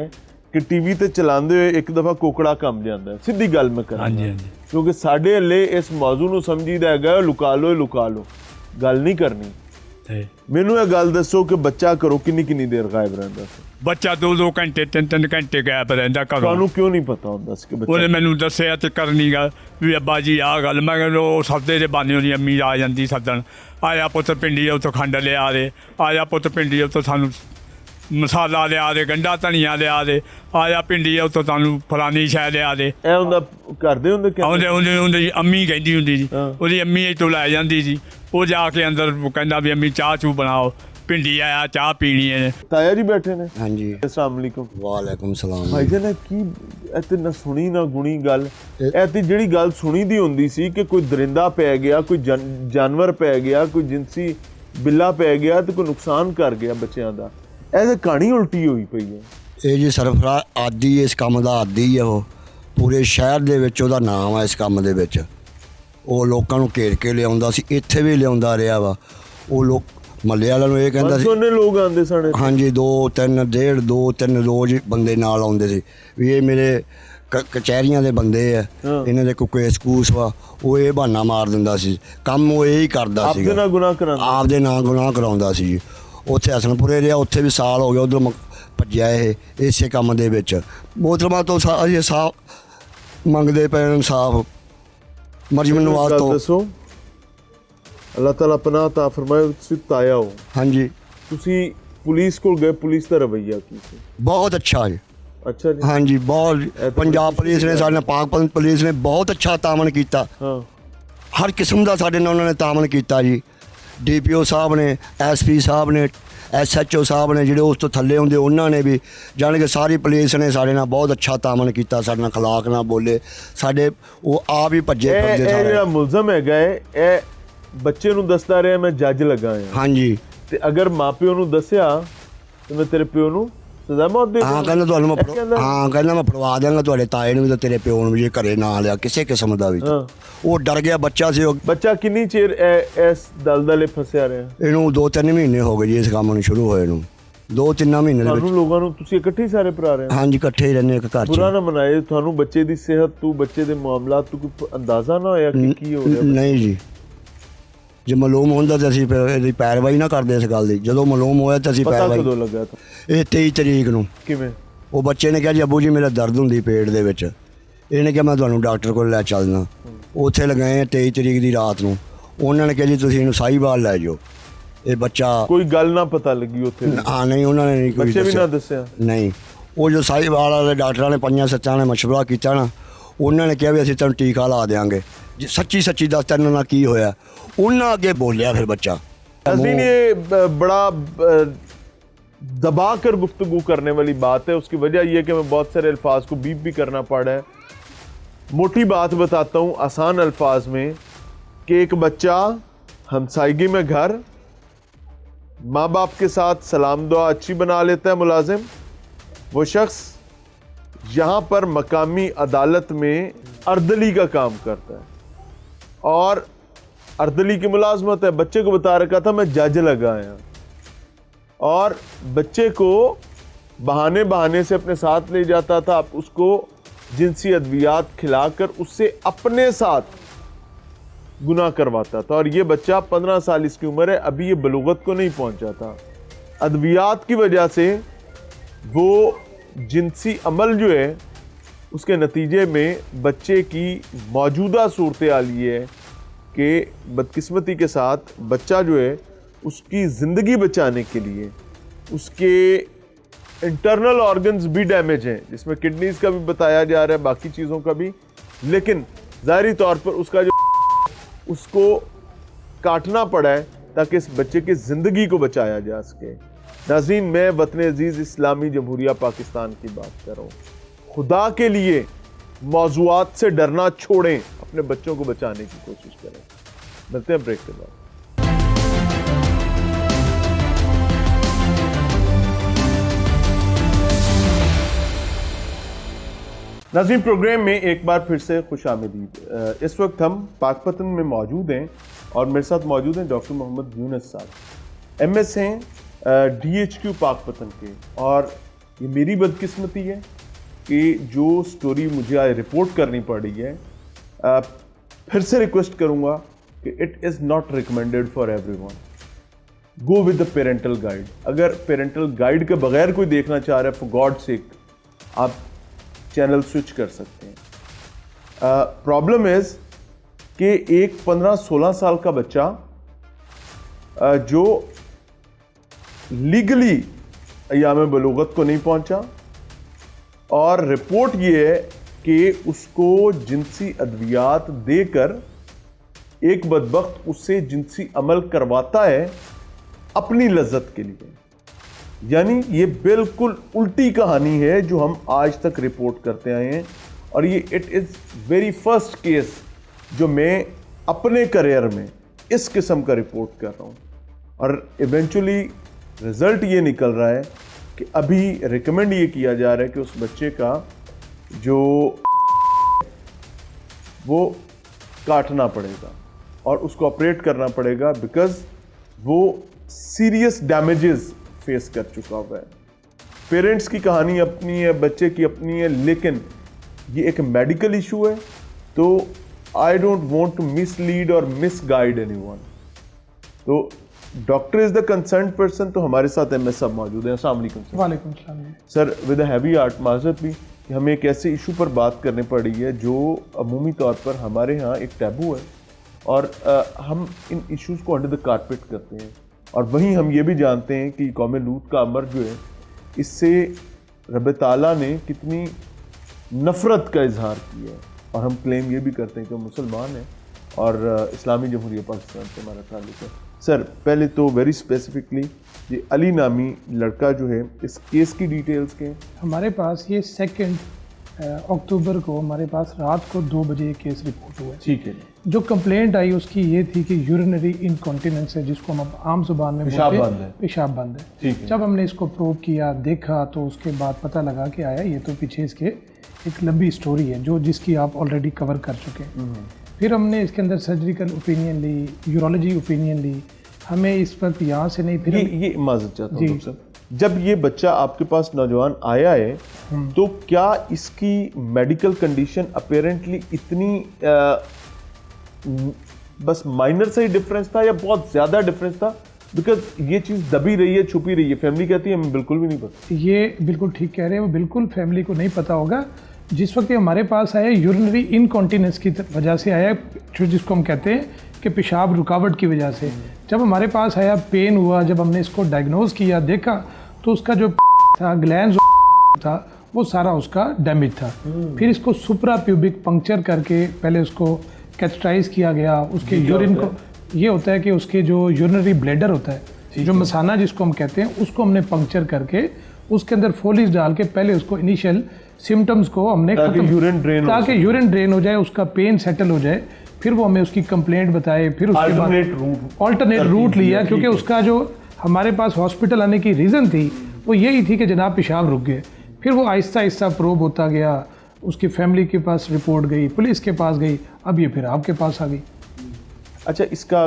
ਕਿ ਟੀਵੀ ਤੇ ਚਲਾਉਂਦੇ ਹੋਏ ਇੱਕ ਦਫਾ ਕੋਕੜਾ ਕੰਮ ਜਾਂਦਾ। ਸਿੱਧੀ ਗੱਲ ਮੈਂ ਕਰਾਂ, ਹਾਂਜੀ ਹਾਂਜੀ, ਕਿਉਂਕਿ ਸਾਡੇ ਹਲੇ ਇਸ ਮੌਜੂ ਨੂੰ ਸਮਝੀਦਾ ਹੈਗਾ ਲੁਕਾ ਲੋ, ਗੱਲ ਨਹੀਂ ਕਰਨੀ। ਮੈਨੂੰ ਇਹ ਗੱਲ ਦੱਸੋ ਕਿ ਬੱਚਾ ਘਰੋਂ ਕਿੰਨੀ ਦੇਰ ਗਾਇਬ ਰਹਿੰਦਾ ਸੀ? ਬੱਚਾ 2 ਘੰਟੇ 3 ਘੰਟੇ ਗਾਇਬ ਰਹਿੰਦਾ ਘਰੋਂ। ਤੁਹਾਨੂੰ ਕਿਉਂ ਨਹੀਂ ਪਤਾ ਹੁੰਦਾ ਸੀ ਕਿ ਬੱਚਾ? ਉਹਨੇ ਮੈਨੂੰ ਦੱਸਿਆ ਤੇ ਕਰਨੀ ਗੱਲ ਵੀ ਅੱਬਾ ਜੀ ਆਹ ਗੱਲ। ਮੈਂ ਕਿਹਾ ਉਹ ਸੱਦੇ ਦੇ ਬਾਨੇ ਉਹਦੀ ਅੰਮੀ ਆ ਜਾਂਦੀ ਸੱਦਣ, ਆਇਆ ਪੁੱਤ ਪਿੰਡੀ ਉੱਥੋਂ ਖੰਡ ਲਿਆ ਦੇ, ਆਇਆ ਪੁੱਤ ਪਿੰਡੀ ਉੱਥੋਂ ਸਾਨੂੰ ਮਸਾਲਾ ਲਿਆ ਦੇ, ਗੰਢਾ ਧਨੀਆ ਲਿਆ ਦੇ, ਆਇਆ ਪਿੰਡੀ ਉੱਥੋਂ ਤੁਹਾਨੂੰ ਫਲਾਨੀ ਸ਼ੈ ਲਿਆ ਦੇ। ਇਹ ਹੁੰਦਾ ਕਰਦੇ ਹੁੰਦੇ ਕਿ ਉਹਦੀ ਅੰਮੀ ਕਹਿੰਦੀ ਹੁੰਦੀ ਸੀ, ਉਹਦੀ ਅੰਮੀ ਇੱਥੋਂ ਲੈ ਜਾਂਦੀ ਸੀ। ਉਹ ਜਾ ਕੇ ਅੰਦਰ ਕਹਿੰਦਾ ਵੀ ਅੰਮੀ ਚਾਹ ਚੂ ਬਣਾਓ, ਪਿੰਡੀ ਆਇਆ ਚਾਹ ਪੀਣੀ ਹੈ। ਤਾਇਆ ਜੀ ਬੈਠੇ ਨੇ? ਹਾਂਜੀ, अस्सलाम वालेकुम। ਵਾਲੇਕੁਮ ਸਲਾਮ। ਭਾਈ ਜੀ ਨੇ ਕੀ ਇਹ ਨਾ ਸੁਣੀ ਨਾ ਗੁਣੀ ਗੱਲ। ਇਹ ਤੇ ਜਿਹੜੀ ਗੱਲ ਸੁਣੀ ਦੀ ਹੁੰਦੀ ਸੀ ਕਿ ਕੋਈ ਦਰਿੰਦਾ ਪੈ ਗਿਆ, ਕੋਈ ਜਾਨਵਰ ਪੈ ਗਿਆ, ਕੋਈ ਜਿੰਸੀ ਬਿੱਲਾ ਪੈ ਗਿਆ ਤੇ ਕੋਈ ਨੁਕਸਾਨ ਕਰ ਗਿਆ ਬੱਚਿਆਂ ਦਾ। ਇਹ ਤੇ ਕਹਾਣੀ ਉਲਟੀ ਹੋਈ ਪਈ ਹੈ। ਇਹ ਜੀ ਸਰਫਰਾਜ਼ ਆਦੀ ਇਸ ਕੰਮ ਦਾ ਆਦੀ ਹੈ। ਉਹ ਪੂਰੇ ਸ਼ਹਿਰ ਦੇ ਵਿੱਚ ਉਹਦਾ ਨਾਮ ਹੈ ਇਸ ਕੰਮ ਦੇ ਵਿੱਚ। ਉਹ ਲੋਕਾਂ ਨੂੰ ਘੇਰ ਕੇ ਲਿਆਉਂਦਾ ਸੀ, ਇੱਥੇ ਵੀ ਲਿਆਉਂਦਾ ਰਿਹਾ ਵਾ। ਉਹ ਲੋਕ ਮੱਲੇ ਵਾਲਿਆਂ ਨੂੰ ਇਹ ਕਹਿੰਦਾ ਸੀ, ਉਹਨੇ ਲੋਕ ਆਉਂਦੇ ਸਨ। ਹਾਂਜੀ 2-3 ਰੋਜ਼ ਬੰਦੇ ਨਾਲ ਆਉਂਦੇ ਸੀ ਵੀ ਇਹ ਮੇਰੇ ਕਚਹਿਰੀਆਂ ਦੇ ਬੰਦੇ ਆ, ਇਹਨਾਂ ਦੇ ਕੋਈ ਕੇਸ ਕੂਸ ਵਾ। ਉਹ ਇਹ ਬਹਾਨਾ ਮਾਰ ਦਿੰਦਾ ਸੀ, ਕੰਮ ਉਹ ਇਹ ਹੀ ਕਰਦਾ ਸੀ, ਆਪਦੇ ਨਾਲ ਗੁਨਾਹ ਕਰਾਉਂਦਾ, ਆਪਦੇ ਨਾਲ ਗੁਨਾਹ ਕਰਾਉਂਦਾ ਸੀ। ਉੱਥੇ ਹਸਨਪੁਰੇ ਰਿਹਾ, ਉੱਥੇ ਵੀ ਸਾਲ ਹੋ ਗਿਆ, ਉਧਰ ਭੱਜਿਆ ਇਹ ਇਸੇ ਕੰਮ ਦੇ ਵਿੱਚ। ਮੋਹਤਰਮਾ ਤੋਂ ਅਸੀਂ ਸਾਫ ਮੰਗਦੇ ਪਏ, ਇਨਸਾਫ ਮਰਜ਼ੀ ਨਵਾਜ਼ ਤੋਂ। ਦੱਸੋ, ਅੱਲਾਹ ਤਾਲਾ ਪਨਾਹ ਤਾ ਫਰਮਾਏ। ਤੁਸੀਂ ਤਾਇਆ ਹੋ, ਹਾਂਜੀ, ਤੁਸੀਂ ਪੁਲਿਸ ਕੋਲ ਗਏ, ਪੁਲਿਸ ਦਾ ਰਵੱਈਆ ਕੀ ਸੀ? ਬਹੁਤ ਅੱਛਾ ਜੀ। ਅੱਛਾ ਜੀ, ਹਾਂਜੀ, ਬਹੁਤ। ਪੰਜਾਬ ਪੁਲਿਸ ਨੇ ਸਾਡੇ ਨਾਲ, ਪਾਕ ਪੁਲਿਸ ਨੇ ਬਹੁਤ ਅੱਛਾ ਤਾਮਨ ਕੀਤਾ। ਹਾਂ, ਹਰ ਕਿਸਮ ਦਾ ਸਾਡੇ ਨਾਲ ਉਹਨਾਂ ਨੇ ਤਾਮਨ ਕੀਤਾ ਜੀ। DPO ਸਾਹਿਬ ਨੇ, SP ਸਾਹਿਬ ਨੇ, SHO ਸਾਹਿਬ ਨੇ, ਜਿਹੜੇ ਉਸ ਤੋਂ ਥੱਲੇ ਹੁੰਦੇ ਉਹਨਾਂ ਨੇ ਵੀ, ਜਾਣੀ ਕਿ ਸਾਰੀ ਪੁਲਿਸ ਨੇ ਸਾਡੇ ਨਾਲ ਬਹੁਤ ਅੱਛਾ ਤਾਮਨ ਕੀਤਾ। ਸਾਡੇ ਨਾਲ ਖਲਾਕ ਨਾ ਬੋਲੇ, ਸਾਡੇ ਉਹ ਆਪ ਹੀ ਭੱਜੇ ਫਿਰਦੇ ਇਹ ਸਾਰੇ। ਜਿਹੜਾ ਮੁਲਜ਼ਮ ਹੈਗਾ ਇਹ ਬੱਚੇ ਨੂੰ ਦੱਸਦਾ ਰਿਹਾ ਮੈਂ ਜੱਜ ਲੱਗਾ ਹਾਂ। ਹਾਂਜੀ, ਤੇ ਅਗਰ ਮਾਪਿਓ ਨੂੰ ਦੱਸਿਆ ਤੇ ਮੈਂ ਤੇਰੇ ਪਿਓ ਨੂੰ ਸਜ਼ਾ ਮੌਤ ਦੇ ਹਾਂ ਕਹਿੰਦਾ ਤੁਹਾਨੂੰ ਮੈਂ ਕਹਿੰਦਾ ਮੈਂ ਫੜਵਾ ਦਿਆਂਗਾ ਤੁਹਾਡੇ ਤਾਏ ਨੂੰ ਵੀ ਤੇ ਤੇਰੇ ਪਿਓ ਨੂੰ ਵੀ, ਜੇ ਘਰੇ ਨਾ ਲਿਆ ਕਿਸੇ ਕਿਸਮ ਦਾ ਵੀ। ਉਹ ਡਰ ਗਿਆ ਬੱਚਾ ਸੀ। ਉਹ ਬੱਚਾ ਕਿੰਨੀ ਚਿਰ ਇਸ ਦਲਦਲੇ ਫਸਿਆ ਰਿਹਾ? ਇਹਨੂੰ 2-3 ਮਹੀਨੇ ਹੋ ਗਏ ਜੀ ਇਸ ਕੰਮ ਨੂੰ ਸ਼ੁਰੂ ਹੋਏ ਨੂੰ। 2-3 ਮਹੀਨੇ ਦੇ ਵਿੱਚ। ਤੁਹਾਨੂੰ ਲੋਕਾਂ ਨੂੰ, ਤੁਸੀਂ ਇਕੱਠੇ ਸਾਰੇ ਭਰਾ ਰਹੇ ਹੋ? ਹਾਂਜੀ, ਇਕੱਠੇ ਹੀ ਰਹਿੰਦੇ ਇੱਕ ਘਰ 'ਚ। ਬੁਰਾ ਨਾ ਮਨਾਏ। ਤੁਹਾਨੂੰ ਬੱਚੇ ਦੀ ਸਿਹਤ ਤੋਂ, ਬੱਚੇ ਦੇ ਮਾਮਲਾਤ ਤੋਂ ਕੋਈ ਅੰਦਾਜ਼ਾ ਨਾ ਹੋਇਆ ਕਿ ਕੀ ਹੋ ਰਿਹਾ? ਨਹੀਂ ਜੀ, ਜੇ ਮਾਲੂਮ ਹੁੰਦਾ ਤਾਂ ਅਸੀਂ ਫਿਰ ਇਹਦੀ ਪੈਰਵਾਈ ਨਾ ਕਰਦੇ ਇਸ ਗੱਲ ਦੀ। ਜਦੋਂ ਮਾਲੂਮ ਹੋਇਆ ਤਾਂ ਅਸੀਂ ਪਤਾ ਪੈਰਵਾਈ। ਕਦੋਂ ਲੱਗਾ? ਇਹ 23 ਤਰੀਕ ਨੂੰ ਕਿਵੇਂ? ਉਹ ਬੱਚੇ ਨੇ ਕਿਹਾ ਜੀ ਅੱਬੂ ਜੀ ਮੇਰਾ ਦਰਦ ਹੁੰਦੀ ਪੇਟ ਦੇ ਵਿੱਚ। ਇਹਨੇ ਕਿਹਾ ਮੈਂ ਤੁਹਾਨੂੰ ਡਾਕਟਰ ਕੋਲ ਲੈ ਚੱਲਦਾ। ਉੱਥੇ ਲਗਾਏ 23 ਤਰੀਕ ਦੀ ਰਾਤ ਨੂੰ, ਉਹਨਾਂ ਨੇ ਕਿਹਾ ਜੀ ਤੁਸੀਂ ਇਹਨੂੰ ਸਾਹੀਵਾਲ ਲੈ ਜਾਓ। ਇਹ ਬੱਚਾ ਕੋਈ ਗੱਲ ਨਾ ਪਤਾ ਲੱਗੀ ਉੱਥੇ ਹਾਂ ਨਹੀਂ, ਉਹਨਾਂ ਨੇ ਨਹੀਂ ਕੋਈ ਬੱਚੇ ਵੀ ਨਾ ਦੱਸਿਆ ਨਹੀਂ। ਉਹ ਜੋ ਸਾਹੀਵਾਲ ਵਾਲੇ ਡਾਕਟਰਾਂ ਨੇ 5-7 ਨੇ ਮਸ਼ਵਰਾ ਕੀਤਾ ਨਾ, ਉਹਨਾਂ ਨੇ ਕਿਹਾ ਵੀ ਅਸੀਂ ਤੈਨੂੰ ਟੀਕਾ ਲਾ ਦੇਵਾਂਗੇ, ਜੇ ਸੱਚੀ ਦੱਸ ਤੈਨੂੰ ਨਾਲ ਕੀ ਹੋਇਆ। ਉਹਨਾਂ ਅੱਗੇ ਬੋਲਿਆ ਫਿਰ ਬੱਚਾ। नाज़रीन, ये बड़ा दबा कर गुफ्तगू करने वाली बात है। उसकी वजह यह है कि मैं बहुत सारे अल्फाज को बीप भी करना पड़ा है। मोटी बात बताता हूँ आसान अल्फाज में कि एक बच्चा हमसायगी में घर माँ बाप के साथ सलाम दुआ अच्छी बना लेता है मुलाजिम, वो शख्स यहाँ पर मकामी अदालत में अर्दली का काम करता है और अर्दली की मुलाजमत है। बच्चे को बता रखा था मैं जज लगा आया और बच्चे को बहाने से अपने साथ ले जाता था, उसको जिनसी अद्वियात खिलाकर उससे अपने साथ गुनाह करवाता था। और ये बच्चा 15 साल इसकी उम्र है, अभी ये बलूगत को नहीं पहुंचा था। अद्वियात की वजह से वो जिनसी अमल जो है उसके नतीजे में बच्चे की मौजूदा सूरत हाल ये है कि बदकिस्मती के साथ बच्चा जो है उसकी ज़िंदगी बचाने के लिए उसके इंटरनल ऑर्गन्स भी डैमेज हैं, जिसमें किडनीज़ का भी बताया जा रहा है, बाकी चीज़ों का भी, लेकिन ज़ाहिरी तौर पर उसका जो उसको काटना पड़ा है ताकि इस बच्चे की ज़िंदगी को बचाया जा सके। नाज़रीन, मैं वतन अज़ीज़ इस्लामी जमहूरिया पाकिस्तान की बात कर रहा हूँ। खुदा के लिए मौज़ूआत से डरना छोड़ें, अपने बच्चों को बचाने की कोशिश करें। मिलते हैं ब्रेक के बाद। नाज़रीन, प्रोग्राम में एक बार फिर से खुशामदीद। इस वक्त हम पाकपतन में मौजूद हैं और मेरे साथ मौजूद हैं डॉक्टर मोहम्मद यूनुस साहब, MS हैं DHQ पाकपतन के। और ये मेरी बदकिस्मती है कि जो स्टोरी मुझे आज रिपोर्ट करनी पड़ रही है, फिर से रिक्वेस्ट करूंगा कि it is not recommended for everyone. Go with the parental guide. अगर पेरेंटल गाइड के बगैर कोई देखना चाह रहा है, फॉर गॉड सेक आप चैनल स्विच कर सकते हैं। प्रॉब्लम इज़ कि एक 15-16 साल का बच्चा जो लीगली अय्याम बलूगत को नहीं पहुंचा, और रिपोर्ट ये है कि उसको जिनसी अद्वियात देकर एक बदबख्त उससे जिनसी अमल करवाता है अपनी लज्जत के लिए। यानी ये बिल्कुल उल्टी कहानी है जो हम आज तक रिपोर्ट करते आए हैं, और ये it is very first case जो मैं अपने करियर में इस किस्म का रिपोर्ट कर रहा हूँ। और इवेंचुअली रिज़ल्ट ये निकल रहा है कि अभी रिकमेंड ये किया जा रहा है कि उस बच्चे का जो वो काटना पड़ेगा और उसको ऑपरेट करना पड़ेगा, बिकॉज वो सीरियस डैमेजेस फेस कर चुका हुआ है। पेरेंट्स की कहानी अपनी है, बच्चे की अपनी है, लेकिन ये एक मेडिकल इशू है, तो I don't want to mislead और मिसगाइड एनीवन। तो doctor is the concern person, तो हमारे साथ MS साहब मौजूद हैं। अस्सलाम वालेकुम सर। वालेकुम सलाम sir, with a heavy heart माजरत भी कि हमें एक ऐसे इशू पर बात करनी पड़ रही है जो अमूमी तौर पर हमारे यहाँ एक टैबू है, और हम इन इश्यूज़ को अंडर द कारपेट करते हैं। और वहीं हम ये भी जानते हैं कि कौम लूत का अमर जो है, इससे रब ताला ने कितनी नफ़रत का इजहार किया है, और हम क्लेम ये भी करते हैं कि मुसलमान हैं और इस्लामी जमहूरिया पाकिस्तान से हमारा ताल्लुक़ है। सर, पहले तो वेरी स्पेसिफिकली ये अली नामी लड़का जो है, इस केस की डिटेल्स के हमारे पास ये 2 अक्टूबर को हमारे पास रात को 2 बजे ये केस रिपोर्ट हुआ है। ठीक है। जो कंप्लेंट आई उसकी ये थी कि यूरिनरी इनकॉन्टिनेंस है, जिसको हम आम जुबान में पेशाब बोलते बंद है। हैं पेशाब बंद है। ठीक है। जब हमने इसको प्रूव किया, देखा, तो उसके बाद पता लगा कि आया ये तो पीछे इसके एक लंबी स्टोरी है जो जिसकी आप ऑलरेडी कवर कर चुके हैं। फिर हमने इसके अंदर सर्जिकल ओपिनियन ली, यूरोलॉजी ओपिनियन ली। हमें इस वक्त यहाँ से नहीं, फिर ये माजरत चाहता हूँ डॉक्टर साहब, जब ये बच्चा आपके पास नौजवान आया है, तो क्या इसकी मेडिकल कंडीशन अपेरेंटली इतनी बस माइनर से ही डिफरेंस था या बहुत ज़्यादा डिफरेंस था? बिकॉज ये चीज़ दबी रही है, छुपी रही है, फैमिली कहती है हमें बिल्कुल भी नहीं पता। ये बिल्कुल ठीक कह रहे हैं, वो बिल्कुल फैमिली को नहीं पता होगा, जिस वक्त ये हमारे पास आया यूरिनरी इनकॉन्टिनेंस की वजह से आया, जो जिसको हम कहते हैं कि पेशाब रुकावट की वजह से। जब हमारे पास आया, पेन हुआ, जब हमने इसको डायग्नोज किया, देखा तो उसका जो था ग्लैंड था वो सारा उसका डैमेज था। फिर इसको सुप्रा प्यूबिक पंक्चर करके पहले उसको कैथेटराइज किया गया। उसके यूरिन को, ये होता है कि उसके जो यूरिनरी ब्लैडर होता है, जो मसाना जिसको हम कहते हैं, उसको हमने पंक्चर करके उसके अंदर फोलिज डाल के पहले उसको इनिशियल सिम्टम्स को हमने ताकि यूरिन ड्रेन हो जाए, उसका पेन सेटल हो जाए। फिर वो हमें उसकी कंप्लेंट बताए, फिर उसके बाद ऑल्टरनेट रूट लिया, क्योंकि उसका जो हमारे पास हॉस्पिटल आने की रीज़न थी वो यही थी कि जनाब पेशाब रुक गए। फिर वो आहिस्ता आहिस्ता प्रोब होता गया, उसकी फैमिली के पास रिपोर्ट गई, पुलिस के पास गई, अब ये फिर आपके पास आ गई। अच्छा, इसका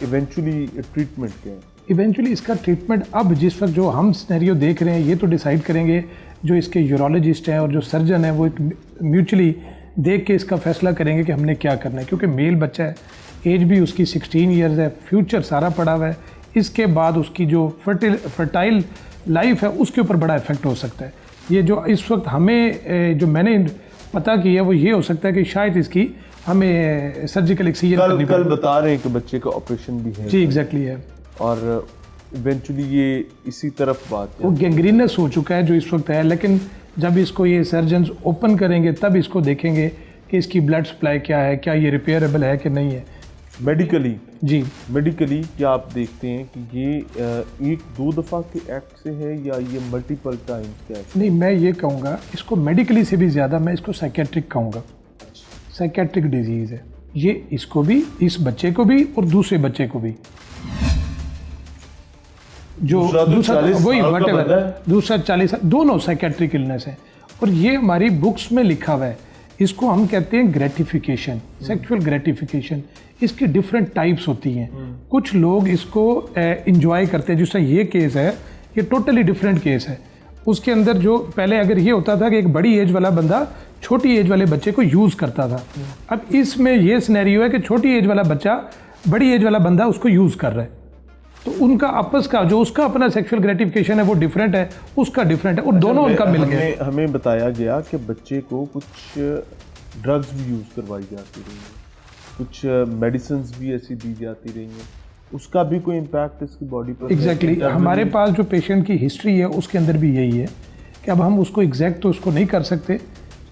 इवेंचुअली ट्रीटमेंट क्या है? इवेंचुअली इसका ट्रीटमेंट अब जिस वक्त जो हम सिनेरियो देख रहे हैं, ये तो डिसाइड करेंगे जो इसके यूरोलॉजिस्ट हैं और जो सर्जन है, वो एक म्यूचुअली देख के इसका फैसला करेंगे कि हमने क्या करना है। क्योंकि मेल बच्चा है, एज भी उसकी 16 ईयर्स है, फ्यूचर सारा पड़ा हुआ है, इसके बाद उसकी जो फर्टाइल लाइफ है उसके ऊपर बड़ा इफेक्ट हो सकता है। ये जो इस वक्त हमें जो मैंने पता किया वो ये हो सकता है कि शायद इसकी हमें सर्जिकल एक्सीजन करनी कल बता रहे हैं कि बच्चे का ऑपरेशन भी है। जी एग्जैक्टली है, और इवेंचुअली ये इसी तरफ बात है, वो गैंग्रीनस हो चुका है जो इस वक्त है। लेकिन जब इसको ये सर्जन्स ओपन करेंगे तब इसको देखेंगे कि इसकी ब्लड सप्लाई क्या है, क्या ये रिपेयरेबल है कि नहीं है। मेडिकली जी, मेडिकली क्या आप देखते हैं कि ये 1-2 दफ़ा के एक्ट से है या ये मल्टीपल टाइम्स के एक्ट? नहीं, मैं ये कहूँगा इसको मेडिकली से भी ज़्यादा मैं इसको साइकेट्रिक कहूँगा। साइकेट्रिक डिजीज़ है ये, इसको भी, इस बच्चे को भी और दूसरे बच्चे को भी। जो दूसरा वही वटेवर, दूसरा 40, दोनों साइकेट्रिक इलनेस है। और ये हमारी बुक्स में लिखा हुआ है, इसको हम कहते हैं ग्रेटिफिकेशन, सेक्सुअल ग्रेटिफिकेशन। इसकी डिफरेंट टाइप्स होती हैं। कुछ लोग इसको इंजॉय करते हैं, जिससे ये केस है, ये टोटली डिफरेंट केस है। उसके अंदर जो पहले अगर ये होता था कि एक बड़ी एज वाला बंदा छोटी एज वाले बच्चे को यूज़ करता था, अब इसमें ये सिनेरियो है कि छोटी एज वाला बच्चा बड़ी एज वाला बंदा उसको यूज़ कर रहा है। तो उनका आपस का जो उसका अपना सेक्सुअल ग्रेटिफिकेशन है वो डिफरेंट है, उसका डिफरेंट है, और दोनों उनका मिल गया। हमें बताया गया कि बच्चे को कुछ ड्रग्स भी यूज़ करवाई जाती रही हैं, कुछ मेडिसिन भी ऐसी दी जाती रही हैं, उसका भी कोई इम्पैक्ट इसकी बॉडी पर? एग्जैक्टली हमारे पास जो पेशेंट की हिस्ट्री है उसके अंदर भी यही है कि अब हम उसको एग्जैक्ट तो उसको नहीं कर सकते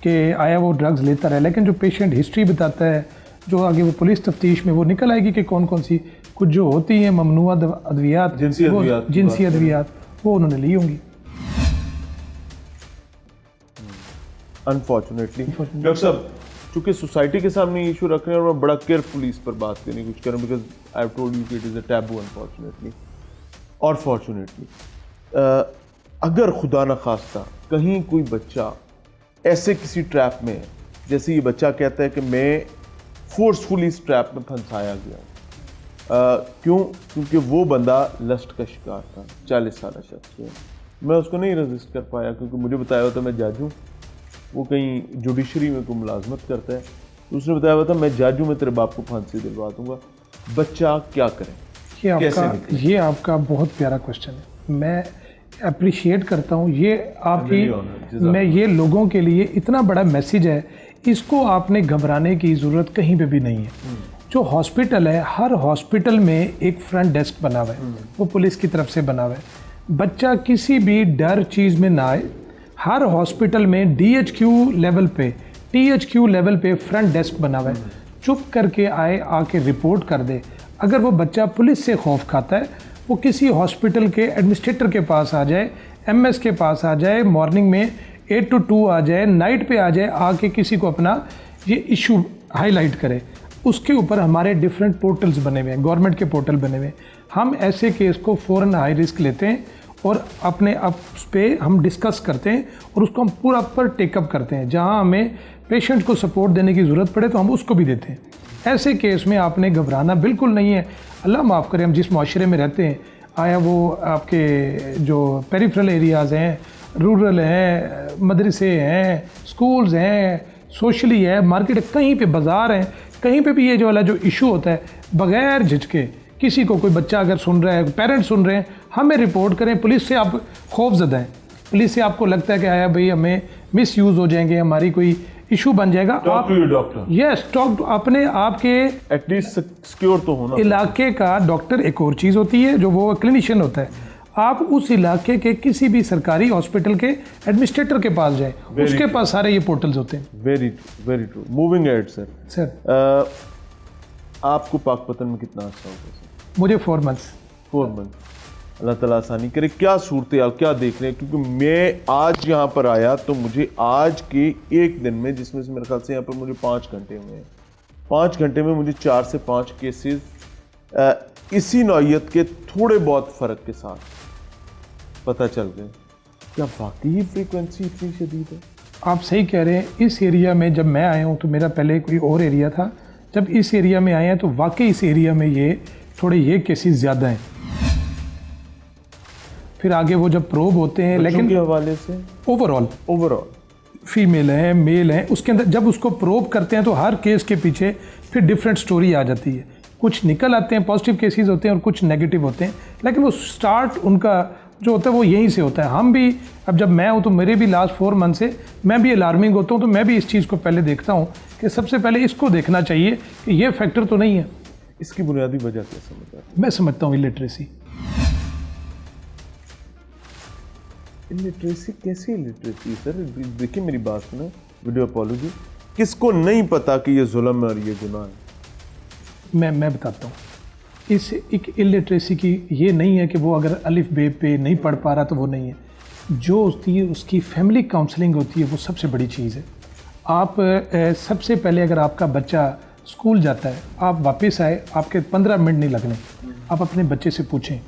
कि आया वो ड्रग्स लेता रहे, लेकिन जो पेशेंट हिस्ट्री बताता है, जो आगे वो पुलिस तफ्तीश में वो निकल आएगी कि कौन कौन सी कुछ जो होती हैं ममनुआ अद्वियात, जिनसी अद्वियात, वो उन्होंने ली होंगी। अनफॉर्चुनेटली डॉक्टर साहब, चूँकि सोसाइटी के सामने ये इशू रख रहे हैं और मैं बड़ा केयरफुली इस पर बात करने की कोशिश कर रहा हूँ, because I have told you कि it is a taboo unfortunately और फॉर्चुनेटली। अगर खुदा न खास्ता कहीं कोई बच्चा ऐसे किसी ट्रैप में है, जैसे ये बच्चा कहता है कि मैं फोर्सफुली इस ट्रैप में फंसाया गया, क्यों? क्योंकि वो बंदा लस्ट का शिकार था, 40 साल शख्स है, मैं उसको नहीं रजिस्ट कर पाया क्योंकि मुझे बताया हुआ था मैं जज हूँ, वो कहीं जुडिशरी में कोई मुलाजमत करता है, तो उसने बताया हुआ था मैं जज हूँ, मैं तेरे बाप को फांसी दिलवा दूंगा। बच्चा क्या करे? ये आपका बहुत प्यारा क्वेश्चन है, मैं अप्रिशिएट करता हूँ ये आपकी। मैं ये लोगों के लिए इतना बड़ा मैसेज है, इसको आपने घबराने की ज़रूरत कहीं पे भी नहीं है। जो हॉस्पिटल है, हर हॉस्पिटल में एक फ्रंट डेस्क बना हुआ है, वो पुलिस की तरफ से बना हुआ है। बच्चा किसी भी डर चीज़ में ना आए। हर हॉस्पिटल में DHQ लेवल पे, THQ लेवल पे फ्रंट डेस्क बना हुआ है, चुप करके आए, आके रिपोर्ट कर दे। अगर वो बच्चा पुलिस से खौफ खाता है, वो किसी हॉस्पिटल के एडमिनिस्ट्रेटर के पास आ जाए, MS के पास आ जाए, मॉर्निंग में 8 to 2 आ जाए, नाइट पे आ जाए, आके किसी को अपना ये इशू हाईलाइट करे। उसके ऊपर हमारे डिफरेंट पोर्टल्स बने हुए हैं, गवर्नमेंट के पोर्टल बने हुए हैं। हम ऐसे केस को फ़ौरन हाई रिस्क लेते हैं और अपने उस पर हम डिस्कस करते हैं और उसको हम पूरा पर टेकअप करते हैं। जहां हमें पेशेंट को सपोर्ट देने की ज़रूरत पड़े तो हम उसको भी देते हैं। ऐसे केस में आपने घबराना बिल्कुल नहीं है। अल्लाह माफ़ करे, हम जिस माशरे में रहते हैं, आया वो आपके जो पेरिफेरल एरियाज़ हैं, रूरल हैं, मदरसे हैं, स्कूल्स हैं, सोशली है, मार्केट, कहीं पे बाज़ार हैं, कहीं पे भी ये जो वाला जो इशू होता है, बग़ैर झिझके किसी को, कोई बच्चा अगर सुन रहा है, पेरेंट्स सुन रहे हैं, हमें रिपोर्ट करें। पुलिस से आप खौफज़दा हैं, पुलिस से आपको लगता है कि आया भाई हमें मिस यूज़ हो जाएंगे, हमारी कोई इशू बन जाएगा। आप डॉक्टर यस टॉक अपने आपके एटलीस्ट सिक्योर तो होना। इलाके का डॉक्टर एक और चीज़ होती है जो वो क्लिनिशियन होता है। आप उस इलाके के किसी भी सरकारी हॉस्पिटल के एडमिनिस्ट्रेटर के पास जाए, उसके पास सारे ये पोर्टल्स होते हैं। Very true. Moving ahead sir, sir आपको पाकपतन में कितना अच्छा होगा सर? मुझे 4 मंथ्स 4 मंथ। अल्लाह ताला आसानी करे। क्या सूरत हाल क्या देख रहे हैं? क्योंकि मैं आज यहाँ पर आया तो मुझे आज के एक दिन में, जिसमें से मेरे ख्याल से यहाँ पर मुझे 5 घंटे हुए हैं, 5 घंटे में मुझे 4 से 5 केसेस इसी नौइयत के थोड़े बहुत फ़र्क के साथ पता चल गए। क्या वाकई फ्रीक्वेंसी इतनी शदीद है? आप सही कह रहे हैं। इस एरिया में जब मैं आया हूँ तो मेरा पहले कोई और एरिया था, जब इस एरिया में आए हैं तो वाकई इस एरिया में ये केसेस ज़्यादा हैं। फिर आगे वो जब प्रोब होते हैं, लेकिन के हवाले से ओवरऑल फीमेल हैं मेल हैं, उसके अंदर जब उसको प्रोब करते हैं तो हर केस के पीछे फिर डिफरेंट स्टोरी आ जाती है। कुछ निकल आते हैं, पॉजिटिव केसेस होते हैं और कुछ नेगेटिव होते हैं, लेकिन वो स्टार्ट उनका जो होता है वो यहीं से होता है। हम भी अब जब मैं हूँ तो मेरे भी लास्ट 4 मंथ से मैं भी अलार्मिंग होता हूँ, तो मैं भी इस चीज़ को पहले देखता हूँ कि सबसे पहले इसको देखना चाहिए कि ये फैक्टर तो नहीं है। इसकी बुनियादी वजह क्या समझ आती मैं समझता हूँ इलिटरेसी। इलिटरेसी कैसी इलिटरेसी सर? देखिए मेरी बात सुनो, वीडियो अपॉलॉजी। किसको नहीं पता कि ये जुल्म है और ये गुनाह है? मैं बताता हूँ। इस एक इलिटरेसी की ये नहीं है कि वो अगर अलिफ बे पे नहीं पढ़ पा रहा तो वो नहीं है। जो होती है उसकी फैमिली काउंसलिंग होती है, वो सबसे बड़ी चीज़ है। आप सबसे पहले अगर आपका बच्चा स्कूल जाता है, आप वापस आए, आपके 15 मिनट नहीं लगने, आप अपने बच्चे से पूछें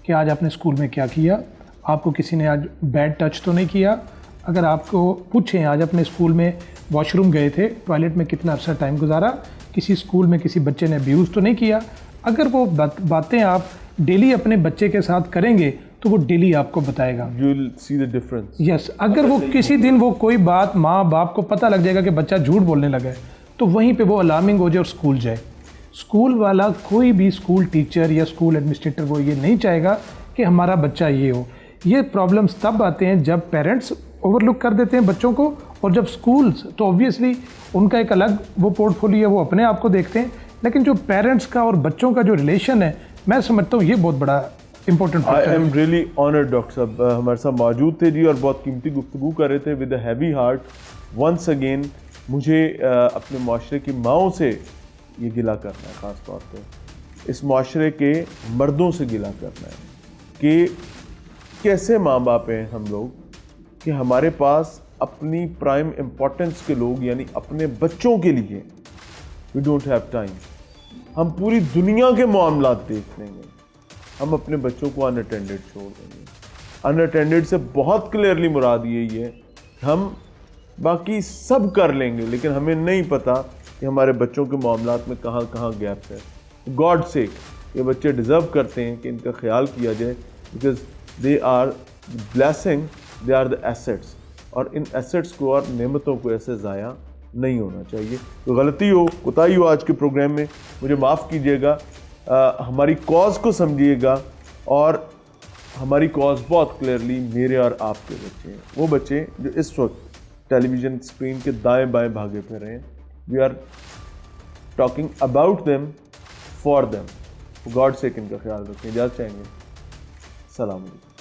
कि आज आपने स्कूल में क्या किया, आपको किसी ने आज बैड टच तो नहीं किया। अगर आपको पूछें आज अपने स्कूल में वॉशरूम गए थे, टॉयलेट में कितना अर्सा टाइम गुजारा, किसी स्कूल में किसी बच्चे ने अब्यूज़ तो नहीं किया, अगर वो बातें आप डेली अपने बच्चे के साथ करेंगे तो वो डेली आपको बताएगा। You will see the difference. Yes अगर वो किसी दिन वो कोई बात माँ बाप को पता लग जाएगा कि बच्चा झूठ बोलने लगा है, तो वहीं पे वो अलार्मिंग हो जाए और स्कूल जाए। स्कूल वाला कोई भी स्कूल टीचर या स्कूल एडमिनिस्ट्रेटर वो ये नहीं चाहेगा कि हमारा बच्चा ये हो। ये प्रॉब्लम्स तब आते हैं जब पेरेंट्स ओवरलुक कर देते हैं बच्चों को, और जब स्कूल्स तो ऑब्वियसली उनका एक अलग वो पोर्टफोलियो है, वो अपने आप को देखते हैं, लेकिन जो पेरेंट्स का और बच्चों का जो रिलेशन है, मैं समझता हूँ ये बहुत बड़ा important I am really honoured doctor साहब हमारे साथ मौजूद थे जी और बहुत कीमती गुफ्तगू कर रहे थे with a heavy heart. Once again मुझे अपने माशरे की माओं से ये गिला करना है, ख़ास तौर पे इस माशरे के मर्दों से गिला करना है कि कैसे माँ बाप हैं हम लोग कि हमारे पास अपनी प्राइम इम्पोर्टेंस के लोग यानी अपने बच्चों के लिए वी डोंट हैव टाइम। हम पूरी दुनिया के मामलात देख लेंगे, हम अपने बच्चों को अनअटेंडेड छोड़ देंगे। अनअटेंडेड से बहुत क्लियरली मुराद यही है, हम बाकी सब कर लेंगे लेकिन हमें नहीं पता कि हमारे बच्चों के मामलात में कहाँ कहाँ गैप है। गॉड सेक ये बच्चे डिज़र्व करते हैं कि इनका ख्याल किया जाए, because they are blessing, they are the assets, और इन एसेट्स को और नेमतों को ऐसे ज़ाया नहीं होना चाहिए। तो गलती हो कोताही हो आज के प्रोग्राम में मुझे माफ़ कीजिएगा। हमारी कॉज को समझिएगा, और हमारी कॉज बहुत क्लियरली मेरे और आपके बच्चे हैं, वो बच्चे जो इस वक्त टेलीविज़न स्क्रीन के दाएं बाएं भागे फिर रहे हैं। We are talking about them for them. God से इनका ख्याल रखें। इजाज़त चाहेंगे। सलाम अलैकुम।